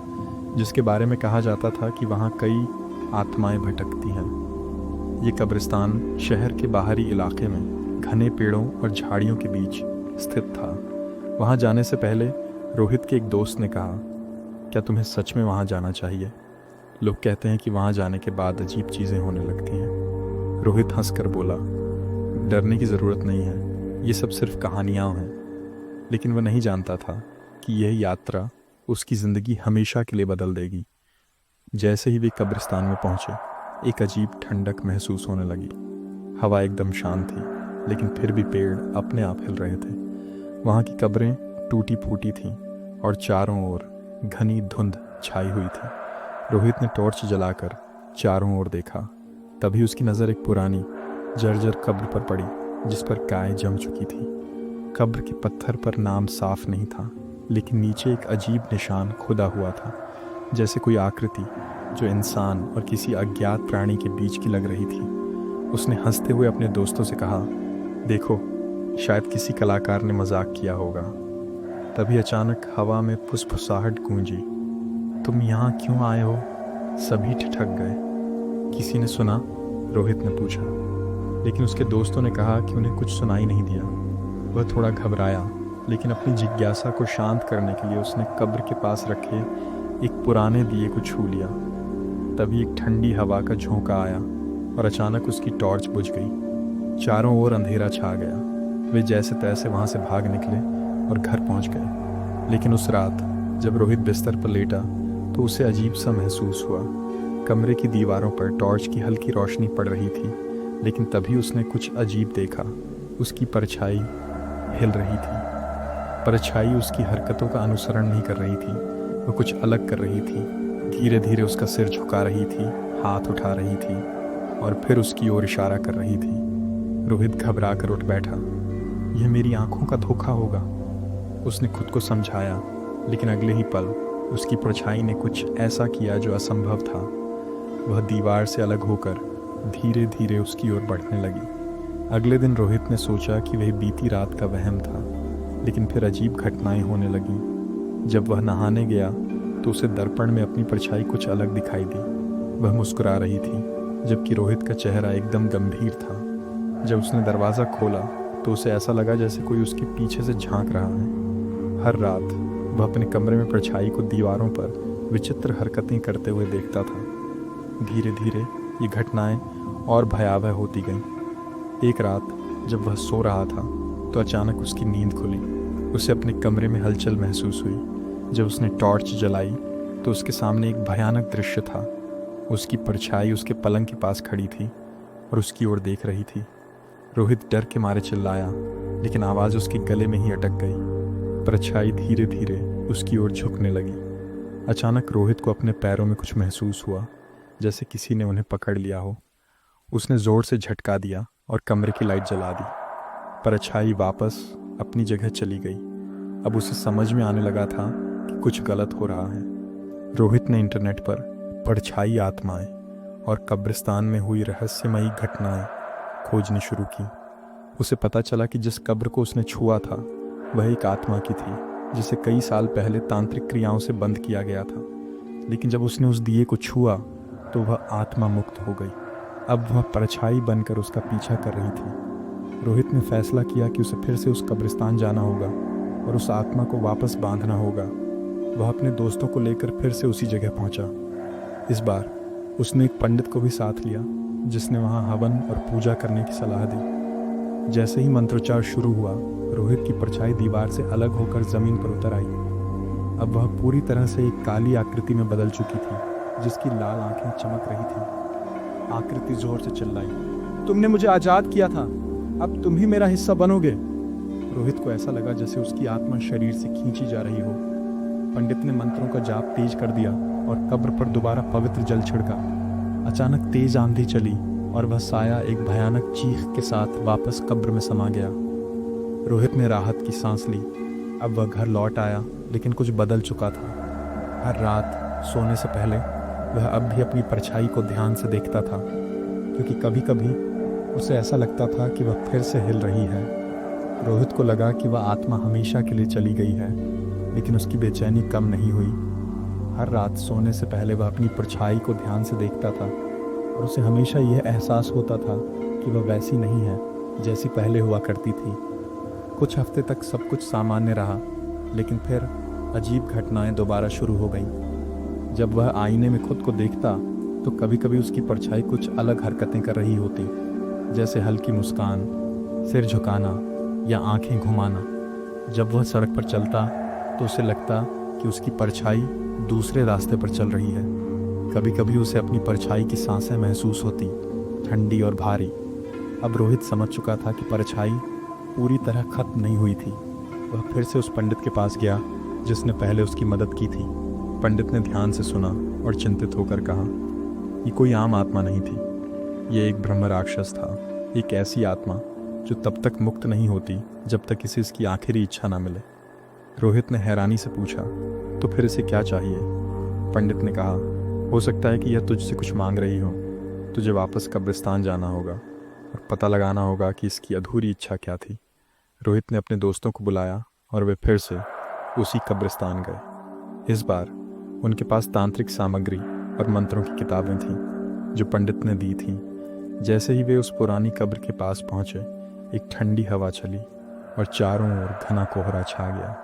जिसके बारे में कहा जाता था कि वहाँ कई आत्माएं भटकती हैं। ये कब्रिस्तान शहर के बाहरी इलाके में घने पेड़ों और झाड़ियों के बीच स्थित था। वहाँ जाने से पहले रोहित के एक दोस्त ने कहा, क्या तुम्हें सच में वहाँ जाना चाहिए? लोग कहते हैं कि वहाँ जाने के बाद अजीब चीज़ें होने लगती हैं। रोहित हंसकर बोला, डरने की ज़रूरत नहीं है, ये सब सिर्फ कहानियाँ हैं। लेकिन वह नहीं जानता था कि यह यात्रा उसकी ज़िंदगी हमेशा के लिए बदल देगी। जैसे ही वे कब्रिस्तान में पहुँचे, एक अजीब ठंडक महसूस होने लगी। हवा एकदम शांत थी, लेकिन फिर भी पेड़ अपने आप हिल रहे थे। वहाँ की कब्रें टूटी फूटी थीं और चारों ओर घनी धुंध छाई हुई थी। रोहित ने टॉर्च जलाकर चारों ओर देखा। तभी उसकी नज़र एक पुरानी जर्जर कब्र पर पड़ी, जिस पर गाय जम चुकी थी। कब्र के पत्थर पर नाम साफ नहीं था, लेकिन नीचे एक अजीब निशान खुदा हुआ था, जैसे कोई आकृति जो इंसान और किसी अज्ञात प्राणी के बीच की लग रही थी। उसने हंसते हुए अपने दोस्तों से कहा, देखो, शायद किसी कलाकार ने मजाक किया होगा। तभी अचानक हवा में फुसफुसाहट गूंजी। तुम यहाँ क्यों आए हो? सभी ठिठक गए। किसी ने सुना? रोहित ने पूछा, लेकिन उसके दोस्तों ने कहा कि उन्हें कुछ सुनाई नहीं दिया। वह थोड़ा घबराया, लेकिन अपनी जिज्ञासा को शांत करने के लिए उसने कब्र के पास रखे एक पुराने दिए को छू लिया। तभी एक ठंडी हवा का झोंका आया और अचानक उसकी टॉर्च बुझ गई। चारों ओर अंधेरा छा गया। वे जैसे तैसे वहाँ से भाग निकले और घर पहुँच गए। लेकिन उस रात जब रोहित बिस्तर पर लेटा तो उसे अजीब सा महसूस हुआ। कमरे की दीवारों पर टॉर्च की हल्की रोशनी पड़ रही थी, लेकिन तभी उसने कुछ अजीब देखा। उसकी परछाई हिल रही थी। परछाई उसकी हरकतों का अनुसरण नहीं कर रही थी, वो कुछ अलग कर रही थी। धीरे धीरे उसका सिर झुका रही थी, हाथ उठा रही थी और फिर उसकी ओर इशारा कर रही थी। रोहित घबरा कर उठ बैठा। यह मेरी आंखों का धोखा होगा, उसने खुद को समझाया। लेकिन अगले ही पल उसकी परछाई ने कुछ ऐसा किया जो असंभव था। वह दीवार से अलग होकर धीरे धीरे उसकी ओर बढ़ने लगी। अगले दिन रोहित ने सोचा कि वह बीती रात का वहम था, लेकिन फिर अजीब घटनाएं होने लगीं। जब वह नहाने गया तो उसे दर्पण में अपनी परछाई कुछ अलग दिखाई दी। वह मुस्कुरा रही थी, जबकि रोहित का चेहरा एकदम गंभीर था। जब उसने दरवाज़ा खोला तो उसे ऐसा लगा जैसे कोई उसके पीछे से झांक रहा है। हर रात वह अपने कमरे में परछाई को दीवारों पर विचित्र हरकतें करते हुए देखता था। धीरे धीरे ये घटनाएं और भयावह होती गईं। एक रात जब वह सो रहा था तो अचानक उसकी नींद खुली। उसे अपने कमरे में हलचल महसूस हुई। जब उसने टॉर्च जलाई तो उसके सामने एक भयानक दृश्य था। उसकी परछाई उसके पलंग के पास खड़ी थी और उसकी ओर देख रही थी। रोहित डर के मारे चिल्लाया, लेकिन आवाज़ उसके गले में ही अटक गई। परछाई धीरे धीरे उसकी ओर झुकने लगी। अचानक रोहित को अपने पैरों में कुछ महसूस हुआ, जैसे किसी ने उन्हें पकड़ लिया हो। उसने ज़ोर से झटका दिया और कमरे की लाइट जला दी। परछाई वापस अपनी जगह चली गई। अब उसे समझ में आने लगा था कि कुछ गलत हो रहा है। रोहित ने इंटरनेट पर परछाई आत्माएं और कब्रिस्तान में हुई रहस्यमयी घटनाएं खोजनी शुरू की। उसे पता चला कि जिस कब्र को उसने छुआ था वह एक आत्मा की थी, जिसे कई साल पहले तांत्रिक क्रियाओं से बंद किया गया था। लेकिन जब उसने उस दिए को छुआ तो वह आत्मा मुक्त हो गई। अब वह परछाई बनकर उसका पीछा कर रही थी। रोहित ने फैसला किया कि उसे फिर से उस कब्रिस्तान जाना होगा और उस आत्मा को वापस बांधना होगा। वह अपने दोस्तों को लेकर फिर से उसी जगह पहुंचा। इस बार उसने एक पंडित को भी साथ लिया, जिसने वहां हवन और पूजा करने की सलाह दी। जैसे ही मंत्रोच्चार शुरू हुआ, रोहित की परछाई दीवार से अलग होकर जमीन पर उतर आई। अब वह पूरी तरह से एक काली आकृति में बदल चुकी थी, जिसकी लाल आंखें चमक रही थी। आकृति जोर से चिल्लाई, तुमने मुझे आजाद किया था, अब तुम ही मेरा हिस्सा बनोगे। रोहित को ऐसा लगा जैसे उसकी आत्मा शरीर से खींची जा रही हो। पंडित ने मंत्रों का जाप तेज कर दिया और कब्र पर दोबारा पवित्र जल छिड़का। अचानक तेज आंधी चली और वह साया एक भयानक चीख के साथ वापस कब्र में समा गया। रोहित ने राहत की सांस ली। अब वह घर लौट आया, लेकिन कुछ बदल चुका था। हर रात सोने से पहले वह अब भी अपनी परछाई को ध्यान से देखता था, क्योंकि कभी कभी उसे ऐसा लगता था कि वह फिर से हिल रही है। रोहित को लगा कि वह आत्मा हमेशा के लिए चली गई है, लेकिन उसकी बेचैनी कम नहीं हुई। हर रात सोने से पहले वह अपनी परछाई को ध्यान से देखता था और उसे हमेशा यह एहसास होता था कि वह वैसी नहीं है जैसी पहले हुआ करती थी। कुछ हफ्ते तक सब कुछ सामान्य रहा, लेकिन फिर अजीब घटनाएं दोबारा शुरू हो गईं। जब वह आईने में खुद को देखता तो कभी कभी उसकी परछाई कुछ अलग हरकतें कर रही होती, जैसे हल्की मुस्कान, सिर झुकाना या आंखें घुमाना। जब वह सड़क पर चलता तो उसे लगता कि उसकी परछाई दूसरे रास्ते पर चल रही है। कभी कभी उसे अपनी परछाई की सांसें महसूस होती, ठंडी और भारी। अब रोहित समझ चुका था कि परछाई पूरी तरह खत्म नहीं हुई थी। वह फिर से उस पंडित के पास गया जिसने पहले उसकी मदद की थी। पंडित ने ध्यान से सुना और चिंतित होकर कहा, ये कोई आम आत्मा नहीं थी, ये एक ब्रह्म राक्षस था, एक ऐसी आत्मा जो तब तक मुक्त नहीं होती जब तक इसे इसकी आखिरी इच्छा ना मिले। रोहित ने हैरानी से पूछा, तो फिर इसे क्या चाहिए? पंडित ने कहा, हो सकता है कि यह तुझसे कुछ मांग रही हो। तुझे वापस कब्रिस्तान जाना होगा और पता लगाना होगा कि इसकी अधूरी इच्छा क्या थी। रोहित ने अपने दोस्तों को बुलाया और वे फिर से उसी कब्रिस्तान गए। इस बार उनके पास तांत्रिक सामग्री और मंत्रों की किताबें थीं जो पंडित ने दी थीं। जैसे ही वे उस पुरानी कब्र के पास पहुंचे, एक ठंडी हवा चली और चारों ओर घना कोहरा छा गया।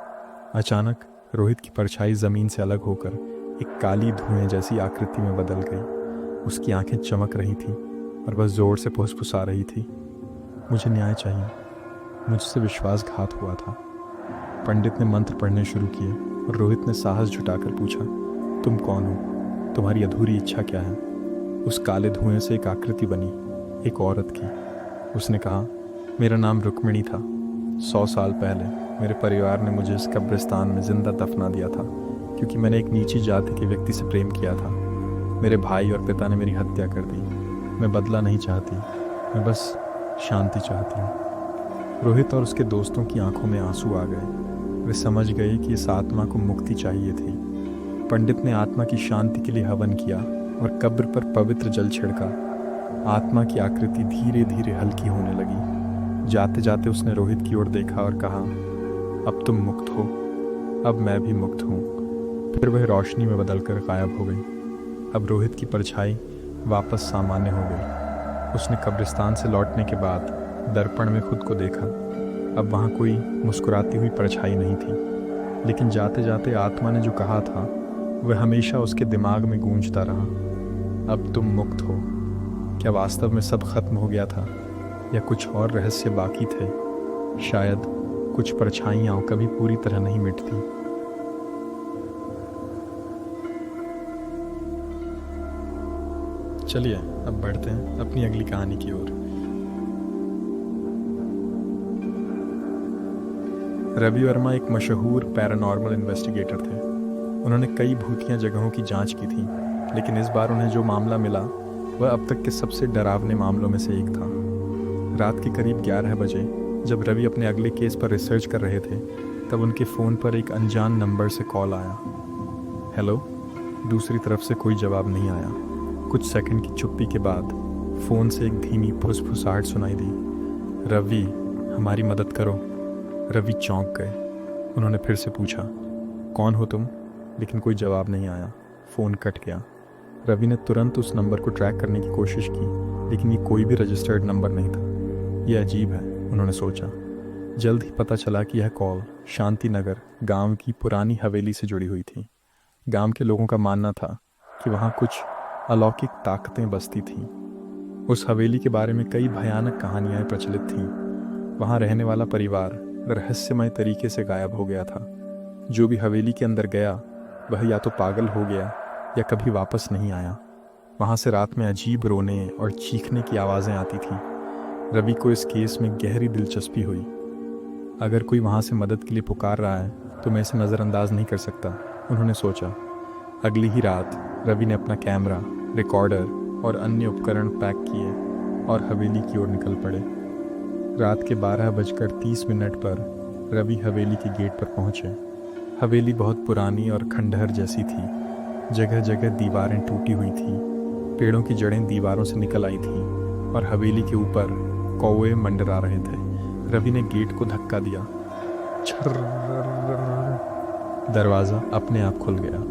अचानक रोहित की परछाई जमीन से अलग होकर एक काली धुएं जैसी आकृति में बदल गई। उसकी आंखें चमक रही थीं और वह जोर से फुसफुसा रही थी, मुझे न्याय चाहिए, मुझसे विश्वासघात हुआ था। पंडित ने मंत्र पढ़ने शुरू किए और रोहित ने साहस जुटाकर पूछा, तुम कौन हो? तुम्हारी अधूरी इच्छा क्या है? उस काले धुएं से एक आकृति बनी, एक औरत की। उसने कहा, मेरा नाम रुक्मिणी था। 100 साल पहले मेरे परिवार ने मुझे इस कब्रिस्तान में जिंदा दफना दिया था, क्योंकि मैंने एक नीची जाति के व्यक्ति से प्रेम किया था। मेरे भाई और पिता ने मेरी हत्या कर दी। मैं बदला नहीं चाहती, मैं बस शांति चाहती हूँ। रोहित और उसके दोस्तों की आंखों में आंसू आ गए। वे समझ गए कि इस आत्मा को मुक्ति चाहिए थी। पंडित ने आत्मा की शांति के लिए हवन किया और कब्र पर पवित्र जल छिड़का। आत्मा की आकृति धीरे धीरे हल्की होने लगी। जाते जाते उसने रोहित की ओर देखा और कहा, अब तुम मुक्त हो, अब मैं भी मुक्त हूँ। फिर वह रोशनी में बदलकर गायब हो गई। अब रोहित की परछाई वापस सामान्य हो गई। उसने कब्रिस्तान से लौटने के बाद दर्पण में खुद को देखा। अब वहाँ कोई मुस्कुराती हुई परछाई नहीं थी, लेकिन जाते जाते आत्मा ने जो कहा था वह हमेशा उसके दिमाग में गूंजता रहा, अब तुम मुक्त हो। क्या वास्तव में सब खत्म हो गया था या कुछ और रहस्य बाकी थे? शायद कुछ परछाइयाँ कभी पूरी तरह नहीं मिटती। चलिए अब बढ़ते हैं अपनी अगली कहानी की ओर। रवि वर्मा एक मशहूर पैरानॉर्मल इन्वेस्टिगेटर थे। उन्होंने कई भूतिया जगहों की जांच की थी, लेकिन इस बार उन्हें जो मामला मिला वह अब तक के सबसे डरावने मामलों में से एक था। रात के करीब 11 बजे जब रवि अपने अगले केस पर रिसर्च कर रहे थे, तब उनके फ़ोन पर एक अनजान नंबर से कॉल आया। हेलो। दूसरी तरफ से कोई जवाब नहीं आया। कुछ सेकंड की चुप्पी के बाद फ़ोन से एक धीमी फुसफुसाहट सुनाई दी, रवि हमारी मदद करो। रवि चौंक गए। उन्होंने फिर से पूछा, कौन हो तुम? लेकिन कोई जवाब नहीं आया। फ़ोन कट गया। रवि ने तुरंत उस नंबर को ट्रैक करने की कोशिश की, लेकिन ये कोई भी रजिस्टर्ड नंबर नहीं था। यह अजीब है, उन्होंने सोचा। जल्द ही पता चला कि यह कॉल शांति नगर गांव की पुरानी हवेली से जुड़ी हुई थी। गांव के लोगों का मानना था कि वहाँ कुछ अलौकिक ताकतें बसती थीं। उस हवेली के बारे में कई भयानक कहानियाँ प्रचलित थीं। वहाँ रहने वाला परिवार रहस्यमय तरीके से गायब हो गया था। जो भी हवेली के अंदर गया वह या तो पागल हो गया या कभी वापस नहीं आया। वहाँ से रात में अजीब रोने और चीखने की आवाज़ें आती थीं। रवि को इस केस में गहरी दिलचस्पी हुई। अगर कोई वहाँ से मदद के लिए पुकार रहा है तो मैं इसे नज़रअंदाज नहीं कर सकता, उन्होंने सोचा। अगली ही रात रवि ने अपना कैमरा, रिकॉर्डर और अन्य उपकरण पैक किए और हवेली की ओर निकल पड़े। रात के 12:30 पर रवि हवेली के गेट पर पहुंचे। हवेली बहुत पुरानी और खंडहर जैसी थी। जगह जगह दीवारें टूटी हुई थीं, पेड़ों की जड़ें दीवारों से निकल आई थीं और हवेली के ऊपर कौवे मंडरा रहे थे। रवि ने गेट को धक्का दिया। दरवाज़ा अपने आप खुल गया।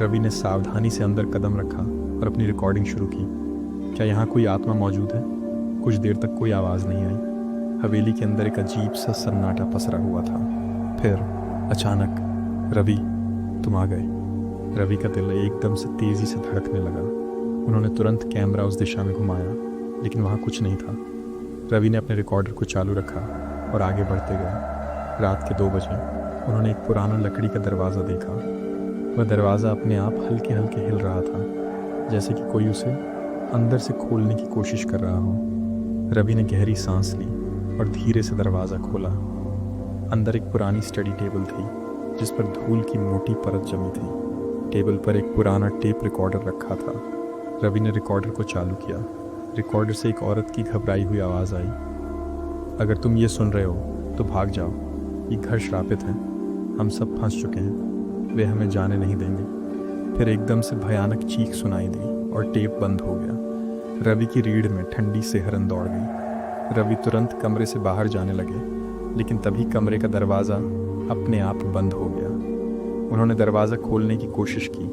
रवि ने सावधानी से अंदर कदम रखा और अपनी रिकॉर्डिंग शुरू की। क्या यहाँ कोई आत्मा मौजूद है? कुछ देर तक कोई आवाज़ नहीं आई। हवेली के अंदर एक अजीब सा सन्नाटा पसरा हुआ था। फिर अचानक, रवि, तुम आ गए। रवि का दिल एकदम से तेज़ी से धड़कने लगा। उन्होंने तुरंत कैमरा उस दिशा में घुमाया, लेकिन वहाँ कुछ नहीं था। रवि ने अपने रिकॉर्डर को चालू रखा और आगे बढ़ते गए। रात के 2 बजे उन्होंने एक पुराना लकड़ी का दरवाज़ा देखा। वह दरवाज़ा अपने आप हल्के हल्के हिल रहा था, जैसे कि कोई उसे अंदर से खोलने की कोशिश कर रहा हो। रवि ने गहरी सांस ली और धीरे से दरवाज़ा खोला। अंदर एक पुरानी स्टडी टेबल थी, जिस पर धूल की मोटी परत जमी थी। टेबल पर एक पुराना टेप रिकॉर्डर रखा था। रवि ने रिकॉर्डर को चालू किया। रिकॉर्डर से एक औरत की घबराई हुई आवाज़ आई। अगर तुम ये सुन रहे हो तो भाग जाओ, ये घर श्रापित है, हम सब फंस चुके हैं, वे हमें जाने नहीं देंगे। फिर एकदम से भयानक चीख सुनाई दी और टेप बंद हो गया। रवि की रीढ़ में ठंडी सिहरन दौड़ गई। रवि तुरंत कमरे से बाहर जाने लगे, लेकिन तभी कमरे का दरवाज़ा अपने आप बंद हो गया। उन्होंने दरवाज़ा खोलने की कोशिश की,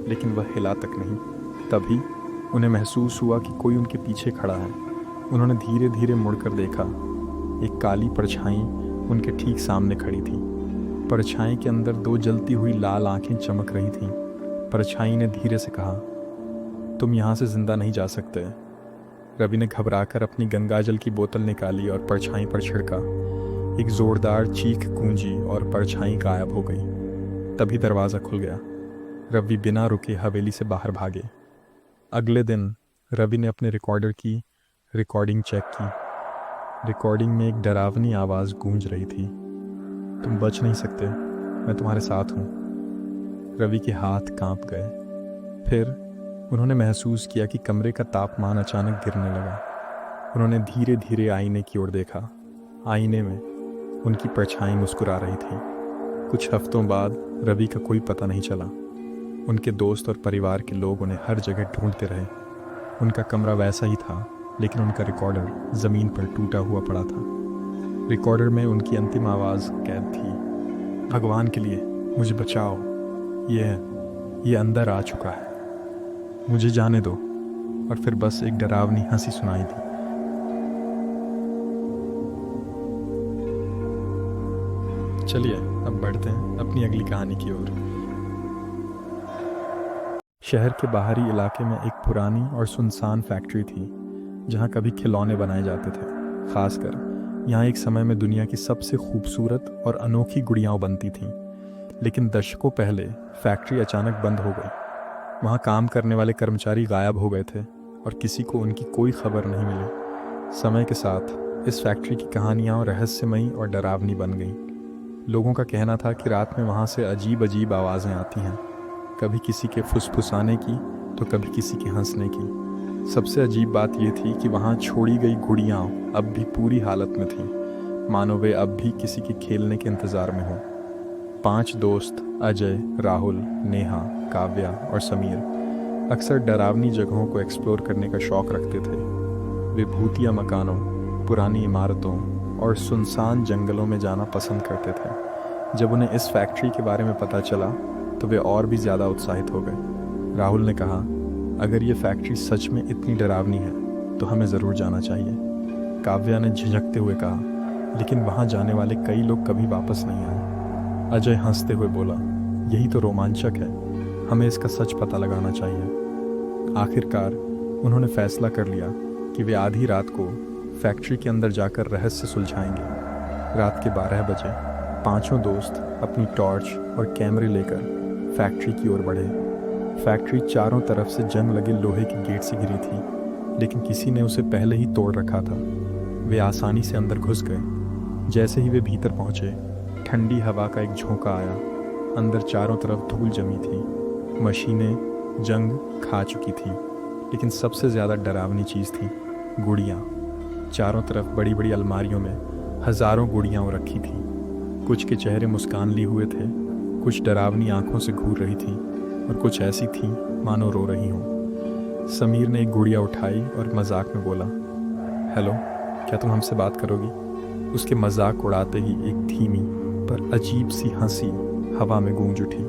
लेकिन वह हिला तक नहीं। तभी उन्हें महसूस हुआ कि कोई उनके पीछे खड़ा है। उन्होंने धीरे धीरे मुड़कर देखा। एक काली परछाई उनके ठीक सामने खड़ी थी। परछाई के अंदर 2 जलती हुई लाल आंखें चमक रही थीं। परछाई ने धीरे से कहा, तुम यहाँ से जिंदा नहीं जा सकते। रवि ने घबराकर अपनी गंगाजल की बोतल निकाली और परछाई पर छिड़का। एक जोरदार चीख गूंजी और परछाई गायब हो गई। तभी दरवाज़ा खुल गया। रवि बिना रुके हवेली से बाहर भागे। अगले दिन रवि ने अपने रिकॉर्डर की रिकॉर्डिंग चेक की। रिकॉर्डिंग में एक डरावनी आवाज़ गूंज रही थी, तुम बच नहीं सकते, मैं तुम्हारे साथ हूँ। रवि के हाथ कांप गए। फिर उन्होंने महसूस किया कि कमरे का तापमान अचानक गिरने लगा। उन्होंने धीरे धीरे आईने की ओर देखा। आईने में उनकी परछाई मुस्कुरा रही थी। कुछ हफ्तों बाद रवि का कोई पता नहीं चला। उनके दोस्त और परिवार के लोग उन्हें हर जगह ढूंढते रहे। उनका कमरा वैसा ही था, लेकिन उनका रिकॉर्डर ज़मीन पर टूटा हुआ पड़ा था। रिकॉर्डर में उनकी अंतिम आवाज़ कैद थी, भगवान के लिए मुझे बचाओ, ये अंदर आ चुका है, मुझे जाने दो। और फिर बस एक डरावनी हंसी सुनाई दी। चलिए अब बढ़ते हैं अपनी अगली कहानी की ओर। शहर के बाहरी इलाके में एक पुरानी और सुनसान फैक्ट्री थी, जहाँ कभी खिलौने बनाए जाते थे। खासकर यहाँ एक समय में दुनिया की सबसे खूबसूरत और अनोखी गुड़ियाँ बनती थीं। लेकिन दशकों पहले फैक्ट्री अचानक बंद हो गई। वहाँ काम करने वाले कर्मचारी गायब हो गए थे और किसी को उनकी कोई खबर नहीं मिली। समय के साथ इस फैक्ट्री की कहानियाँ रहस्यमयी और डरावनी बन गईं। लोगों का कहना था कि रात में वहाँ से अजीब अजीब आवाज़ें आती हैं, कभी किसी के फुसफुसाने की तो कभी किसी के हंसने की। सबसे अजीब बात यह थी कि वहाँ छोड़ी गई गुड़ियाँ अब भी पूरी हालत में थीं, मानो वे अब भी किसी के खेलने के इंतज़ार में हों। 5 दोस्त अजय, राहुल, नेहा, काव्या और समीर अक्सर डरावनी जगहों को एक्सप्लोर करने का शौक़ रखते थे। वे भूतिया मकानों, पुरानी इमारतों और सुनसान जंगलों में जाना पसंद करते थे। जब उन्हें इस फैक्ट्री के बारे में पता चला तो वे और भी ज़्यादा उत्साहित हो गए। राहुल ने कहा, अगर ये फैक्ट्री सच में इतनी डरावनी है तो हमें ज़रूर जाना चाहिए। काव्या ने झिझकते हुए कहा, लेकिन वहाँ जाने वाले कई लोग कभी वापस नहीं आए। अजय हंसते हुए बोला, यही तो रोमांचक है, हमें इसका सच पता लगाना चाहिए। आखिरकार उन्होंने फैसला कर लिया कि वे आधी रात को फैक्ट्री के अंदर जाकर रहस्य सुलझाएंगे। रात के 12 बजे 5 दोस्त अपनी टॉर्च और कैमरे लेकर फैक्ट्री की ओर बढ़े। फैक्ट्री चारों तरफ से जंग लगे लोहे के गेट से घिरी थी, लेकिन किसी ने उसे पहले ही तोड़ रखा था। वे आसानी से अंदर घुस गए। जैसे ही वे भीतर पहुंचे, ठंडी हवा का एक झोंका आया। अंदर चारों तरफ धूल जमी थी। मशीनें जंग खा चुकी थी, लेकिन सबसे ज़्यादा डरावनी चीज़ थी गुड़ियाँ। चारों तरफ बड़ी बड़ी अलमारियों में हज़ारों गुड़ियाँ रखी थी। कुछ के चेहरे मुस्कान लिए हुए थे, कुछ डरावनी आंखों से घूर रही थी और कुछ ऐसी थी मानो रो रही हों। समीर ने एक गुड़िया उठाई और मजाक में बोला, हेलो, क्या तुम हमसे बात करोगी? उसके मजाक उड़ाते ही एक धीमी पर अजीब सी हंसी हवा में गूंज उठी।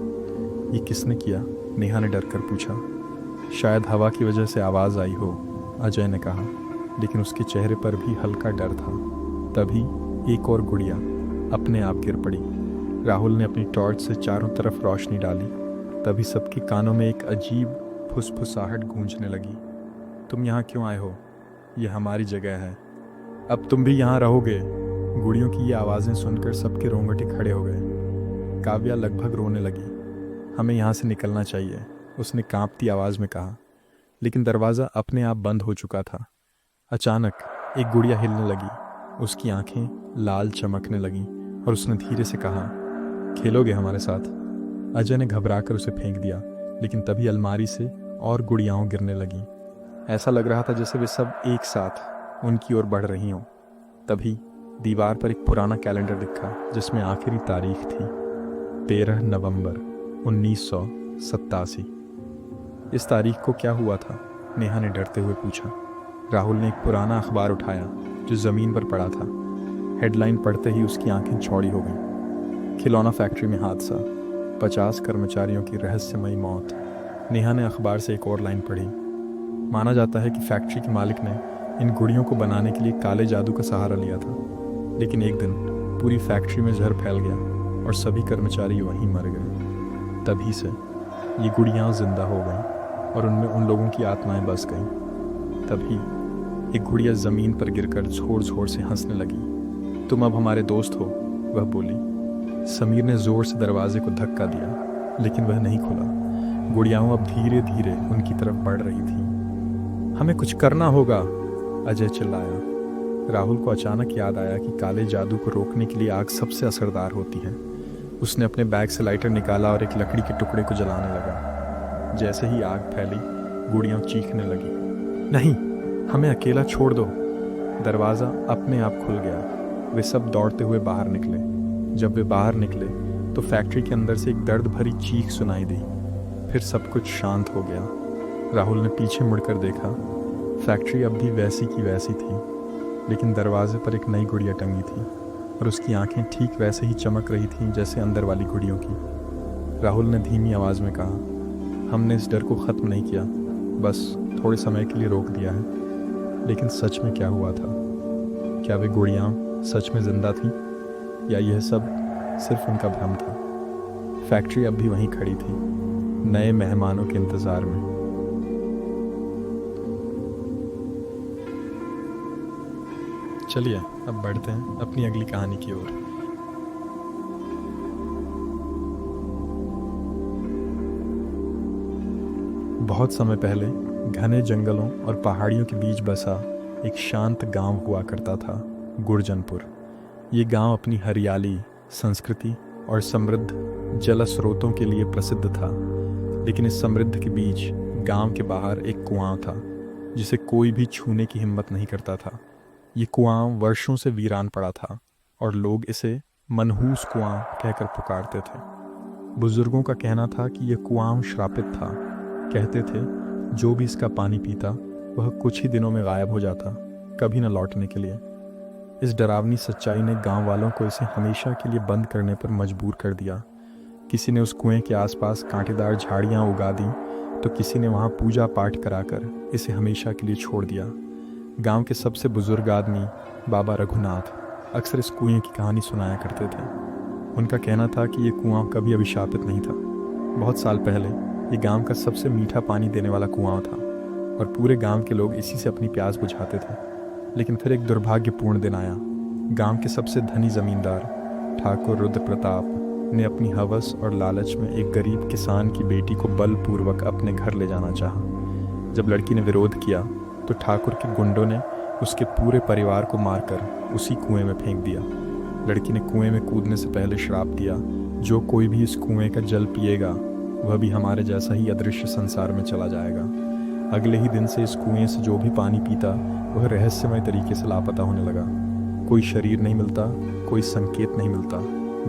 ये किसने किया? नेहा ने डर कर पूछा। शायद हवा की वजह से आवाज़ आई हो, अजय ने कहा, लेकिन उसके चेहरे पर भी हल्का डर था। तभी एक और गुड़िया अपने आप गिर पड़ी। राहुल ने अपनी टॉर्च से चारों तरफ रोशनी डाली। तभी सबके कानों में एक अजीब फुसफुसाहट गूंजने लगी। तुम यहाँ क्यों आए हो? यह हमारी जगह है, अब तुम भी यहाँ रहोगे। गुड़ियों की ये आवाज़ें सुनकर सबके रोंगटे खड़े हो गए। काव्या लगभग रोने लगी। हमें यहाँ से निकलना चाहिए, उसने कांपती आवाज़ में कहा। लेकिन दरवाज़ा अपने आप बंद हो चुका था। अचानक एक गुड़िया हिलने लगी। उसकी आंखें लाल चमकने लगीं और उसने धीरे से कहा, खेलोगे हमारे साथ? अजय ने घबराकर उसे फेंक दिया, लेकिन तभी अलमारी से और गुड़ियाओं गिरने लगीं। ऐसा लग रहा था जैसे वे सब एक साथ उनकी ओर बढ़ रही हों। तभी दीवार पर एक पुराना कैलेंडर दिखा, जिसमें आखिरी तारीख थी 13 नवंबर 1987। इस तारीख को क्या हुआ था? नेहा ने डरते हुए पूछा। राहुल ने एक पुराना अखबार उठाया जो ज़मीन पर पड़ा था। हेडलाइन पढ़ते ही उसकी आंखें चौड़ी हो गईं। खिलौना फैक्ट्री में हादसा, 50 कर्मचारियों की रहस्यमयी मौत। नेहा ने अखबार से एक और लाइन पढ़ी। माना जाता है कि फैक्ट्री के मालिक ने इन गुड़ियों को बनाने के लिए काले जादू का सहारा लिया था, लेकिन एक दिन पूरी फैक्ट्री में जहर फैल गया और सभी कर्मचारी वहीं मर गए। तभी से ये गुड़ियाँ जिंदा हो गईं और उनमें उन लोगों की आत्माएं बस गईं। तभी एक गुड़िया ज़मीन पर गिरकर ज़ोर ज़ोर से हंसने लगी। तुम अब हमारे दोस्त हो, वह बोली। समीर ने ज़ोर से दरवाजे को धक्का दिया, लेकिन वह नहीं खुला। गुड़ियाओं अब धीरे धीरे उनकी तरफ बढ़ रही थी। हमें कुछ करना होगा, अजय चिल्लाया। राहुल को अचानक याद आया कि काले जादू को रोकने के लिए आग सबसे असरदार होती है। उसने अपने बैग से लाइटर निकाला और एक लकड़ी के टुकड़े को जलाने लगा। जैसे ही आग फैली, गुड़ियाँ चीखने लगी, नहीं, हमें अकेला छोड़ दो। दरवाज़ा अपने आप खुल गया। वे सब दौड़ते हुए बाहर निकले। जब वे बाहर निकले तो फैक्ट्री के अंदर से एक दर्द भरी चीख सुनाई दी। फिर सब कुछ शांत हो गया। राहुल ने पीछे मुड़कर देखा। फैक्ट्री अब भी वैसी की वैसी थी, लेकिन दरवाजे पर एक नई गुड़िया टंगी थी और उसकी आंखें ठीक वैसे ही चमक रही थीं जैसे अंदर वाली गुड़ियों की। राहुल ने धीमी आवाज़ में कहा, हमने इस डर को ख़त्म नहीं किया, बस थोड़े समय के लिए रोक दिया है। लेकिन सच में क्या हुआ था? क्या वे गुड़ियाँ सच में जिंदा थीं, या यह सब सिर्फ उनका भ्रम था? फैक्ट्री अब भी वहीं खड़ी थी, नए मेहमानों के इंतज़ार में। चलिए अब बढ़ते हैं अपनी अगली कहानी की ओर। बहुत समय पहले घने जंगलों और पहाड़ियों के बीच बसा एक शांत गांव हुआ करता था, गुरजनपुर। ये गांव अपनी हरियाली, संस्कृति और समृद्ध जल स्रोतों के लिए प्रसिद्ध था। लेकिन इस समृद्ध के बीच गांव के बाहर एक कुआं था, जिसे कोई भी छूने की हिम्मत नहीं करता था। ये कुआं वर्षों से वीरान पड़ा था और लोग इसे मनहूस कुआं कहकर पुकारते थे। बुजुर्गों का कहना था कि यह कुआं श्रापित था। कहते थे जो भी इसका पानी पीता वह कुछ ही दिनों में गायब हो जाता, कभी न लौटने के लिए। इस डरावनी सच्चाई ने गांव वालों को इसे हमेशा के लिए बंद करने पर मजबूर कर दिया। किसी ने उस कुएं के आसपास कांटेदार झाड़ियां उगा दी, तो किसी ने वहां पूजा पाठ कराकर इसे हमेशा के लिए छोड़ दिया। गांव के सबसे बुजुर्ग आदमी बाबा रघुनाथ अक्सर इस कुएं की कहानी सुनाया करते थे। उनका कहना था कि ये कुआं कभी अभिशापित नहीं था। बहुत साल पहले ये गांव का सबसे मीठा पानी देने वाला कुआं था और पूरे गांव के लोग इसी से अपनी प्यास बुझाते थे। लेकिन फिर एक दुर्भाग्यपूर्ण दिन आया। गांव के सबसे धनी जमींदार ठाकुर रुद्र प्रताप ने अपनी हवस और लालच में एक गरीब किसान की बेटी को बलपूर्वक अपने घर ले जाना चाहा। जब लड़की ने विरोध किया तो ठाकुर के गुंडों ने उसके पूरे परिवार को मारकर उसी कुएं में फेंक दिया। लड़की ने कुएं में कूदने से पहले श्राप दिया, जो कोई भी इस कुएं का जल पिएगा वह भी हमारे जैसा ही अदृश्य संसार में चला जाएगा। अगले ही दिन से इस कुएं से जो भी पानी पीता वह रहस्यमय तरीके से लापता होने लगा। कोई शरीर नहीं मिलता, कोई संकेत नहीं मिलता,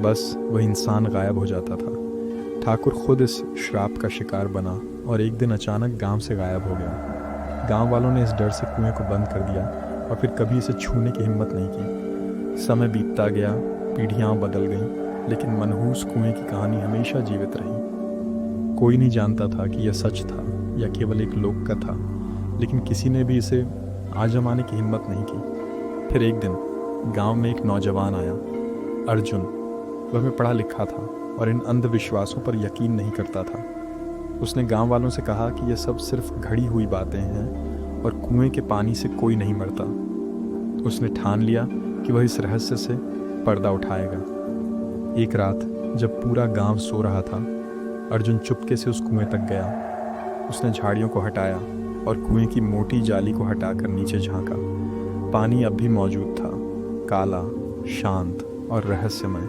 बस वह इंसान गायब हो जाता था। ठाकुर खुद इस श्राप का शिकार बना और एक दिन अचानक गांव से गायब हो गया। गांव वालों ने इस डर से कुएं को बंद कर दिया और फिर कभी इसे छूने की हिम्मत नहीं की। समय बीतता गया, पीढ़ियां बदल गईं, लेकिन मनहूस कुएं की कहानी हमेशा जीवित रही। कोई नहीं जानता था कि यह सच था या केवल एक लोक कथा, लेकिन किसी ने भी इसे आजमाने की हिम्मत नहीं की। फिर एक दिन गांव में एक नौजवान आया, अर्जुन। वह में पढ़ा लिखा था और इन अंधविश्वासों पर यकीन नहीं करता था। उसने गांव वालों से कहा कि यह सब सिर्फ घड़ी हुई बातें हैं और कुएं के पानी से कोई नहीं मरता। उसने ठान लिया कि वह इस रहस्य से पर्दा उठाएगा। एक रात जब पूरा गांव सो रहा था, अर्जुन चुपके से उस कुएं तक गया। उसने झाड़ियों को हटाया और कुएं की मोटी जाली को हटाकर नीचे झांका। पानी अब भी मौजूद था, काला, शांत और रहस्यमय।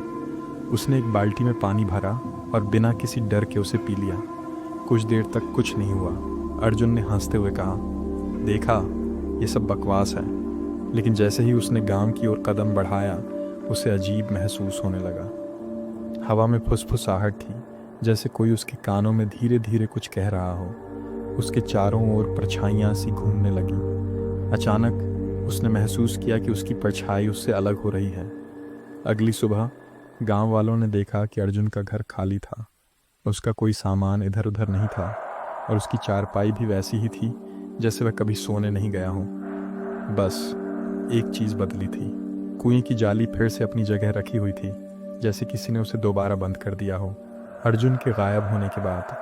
उसने एक बाल्टी में पानी भरा और बिना किसी डर के उसे पी लिया। कुछ देर तक कुछ नहीं हुआ। अर्जुन ने हंसते हुए कहा, देखा, ये सब बकवास है। लेकिन जैसे ही उसने गांव की ओर कदम बढ़ाया, उसे अजीब महसूस होने लगा। हवा में फुसफुसाहट थी, जैसे कोई उसके कानों में धीरे धीरे कुछ कह रहा हो। उसके चारों ओर परछाइयाँ सी घूमने लगी। अचानक उसने महसूस किया कि उसकी परछाई उससे अलग हो रही है। अगली सुबह गांव वालों ने देखा कि अर्जुन का घर खाली था। उसका कोई सामान इधर उधर नहीं था और उसकी चारपाई भी वैसी ही थी जैसे वह कभी सोने नहीं गया हो। बस एक चीज़ बदली थी। कुएं की जाली फिर से अपनी जगह रखी हुई थी, जैसे किसी ने उसे दोबारा बंद कर दिया हो। अर्जुन के गायब होने के बाद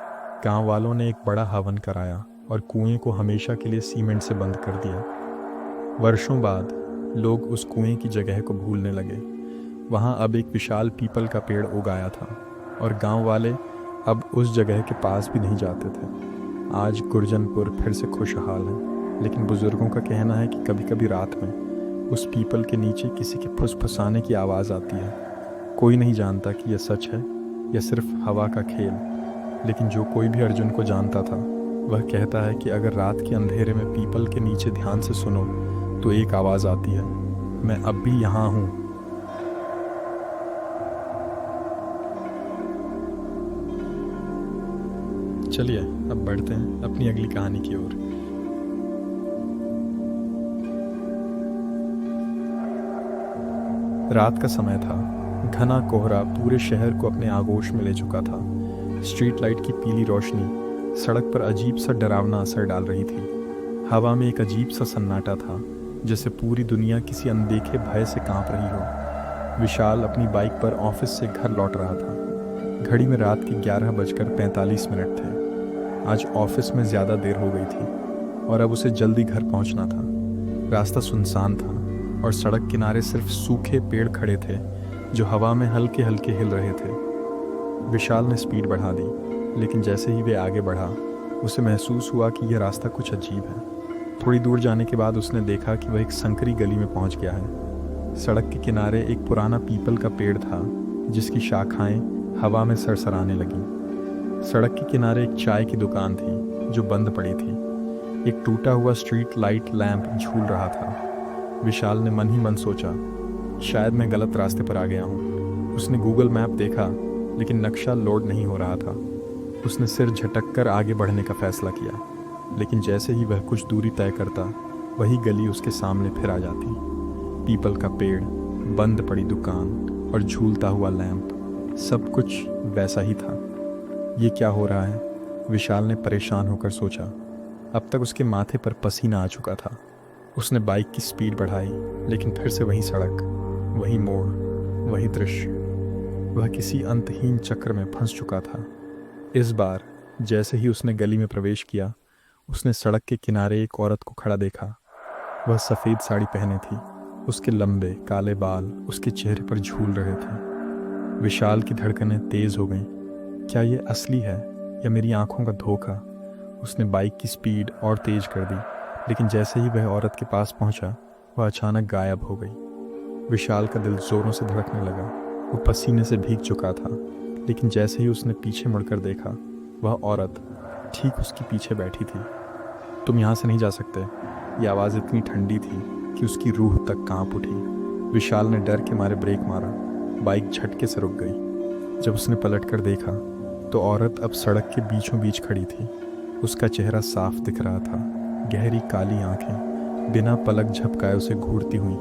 गांव वालों ने एक बड़ा हवन कराया और कुएं को हमेशा के लिए सीमेंट से बंद कर दिया। वर्षों बाद लोग उस कुएं की जगह को भूलने लगे। वहाँ अब एक विशाल पीपल का पेड़ उग आया था और गांव वाले अब उस जगह के पास भी नहीं जाते थे। आज गुरजनपुर फिर से खुशहाल है, लेकिन बुजुर्गों का कहना है कि कभी कभी रात में उस पीपल के नीचे किसी के फुसफुसाने की आवाज़ आती है। कोई नहीं जानता कि यह सच है या सिर्फ हवा का खेल, लेकिन जो कोई भी अर्जुन को जानता था वह कहता है कि अगर रात के अंधेरे में पीपल के नीचे ध्यान से सुनो तो एक आवाज़ आती है, मैं अब भी यहाँ हूँ। चलिए अब बढ़ते हैं अपनी अगली कहानी की ओर। रात का समय था। घना कोहरा पूरे शहर को अपने आगोश में ले चुका था। स्ट्रीट लाइट की पीली रोशनी सड़क पर अजीब सा डरावना असर डाल रही थी। हवा में एक अजीब सा सन्नाटा था, जैसे पूरी दुनिया किसी अनदेखे भय से कांप रही हो। विशाल अपनी बाइक पर ऑफिस से घर लौट रहा था। घड़ी में रात के 11:45 थे। आज ऑफिस में ज़्यादा देर हो गई थी और अब उसे जल्दी घर पहुंचना था। रास्ता सुनसान था और सड़क किनारे सिर्फ सूखे पेड़ खड़े थे जो हवा में हल्के हल्के हिल रहे थे। विशाल ने स्पीड बढ़ा दी, लेकिन जैसे ही वे आगे बढ़ा उसे महसूस हुआ कि यह रास्ता कुछ अजीब है। थोड़ी दूर जाने के बाद उसने देखा कि वह एक संकरी गली में पहुंच गया है। सड़क के किनारे एक पुराना पीपल का पेड़ था जिसकी शाखाएं हवा में सरसराने लगीं। सड़क के किनारे एक चाय की दुकान थी जो बंद पड़ी थी। एक टूटा हुआ स्ट्रीट लाइट लैंप झूल रहा था। विशाल ने मन ही मन सोचा, शायद मैं गलत रास्ते पर आ गया हूँ। उसने गूगल मैप देखा, लेकिन नक्शा लोड नहीं हो रहा था। उसने सिर झटक कर आगे बढ़ने का फैसला किया, लेकिन जैसे ही वह कुछ दूरी तय करता, वही गली उसके सामने फिर आ जाती। पीपल का पेड़, बंद पड़ी दुकान और झूलता हुआ लैंप, सब कुछ वैसा ही था। ये क्या हो रहा है? विशाल ने परेशान होकर सोचा। अब तक उसके माथे पर पसीना आ चुका था। उसने बाइक की स्पीड बढ़ाई, लेकिन फिर से वही सड़क, वही मोड़, वही दृश्य। वह किसी अंतहीन चक्र में फंस चुका था। इस बार जैसे ही उसने गली में प्रवेश किया, उसने सड़क के किनारे एक औरत को खड़ा देखा। वह सफ़ेद साड़ी पहने थी। उसके लंबे काले बाल उसके चेहरे पर झूल रहे थे। विशाल की धड़कनें तेज हो गईं। क्या ये असली है या मेरी आंखों का धोखा? उसने बाइक की स्पीड और तेज कर दी, लेकिन जैसे ही वह औरत के पास पहुंचा, वह अचानक गायब हो गई। विशाल का दिल जोरों से धड़कने लगा। वो पसीने से भीग चुका था, लेकिन जैसे ही उसने पीछे मुड़कर देखा, वह औरत ठीक उसके पीछे बैठी थी। तुम यहाँ से नहीं जा सकते। ये आवाज़ इतनी ठंडी थी कि उसकी रूह तक कांप उठी। विशाल ने डर के मारे ब्रेक मारा। बाइक झटके से रुक गई। जब उसने पलटकर देखा तो औरत अब सड़क के बीचों बीच खड़ी थी। उसका चेहरा साफ दिख रहा था, गहरी काली आंखें बिना पलक झपकाए उसे घूरती हुई।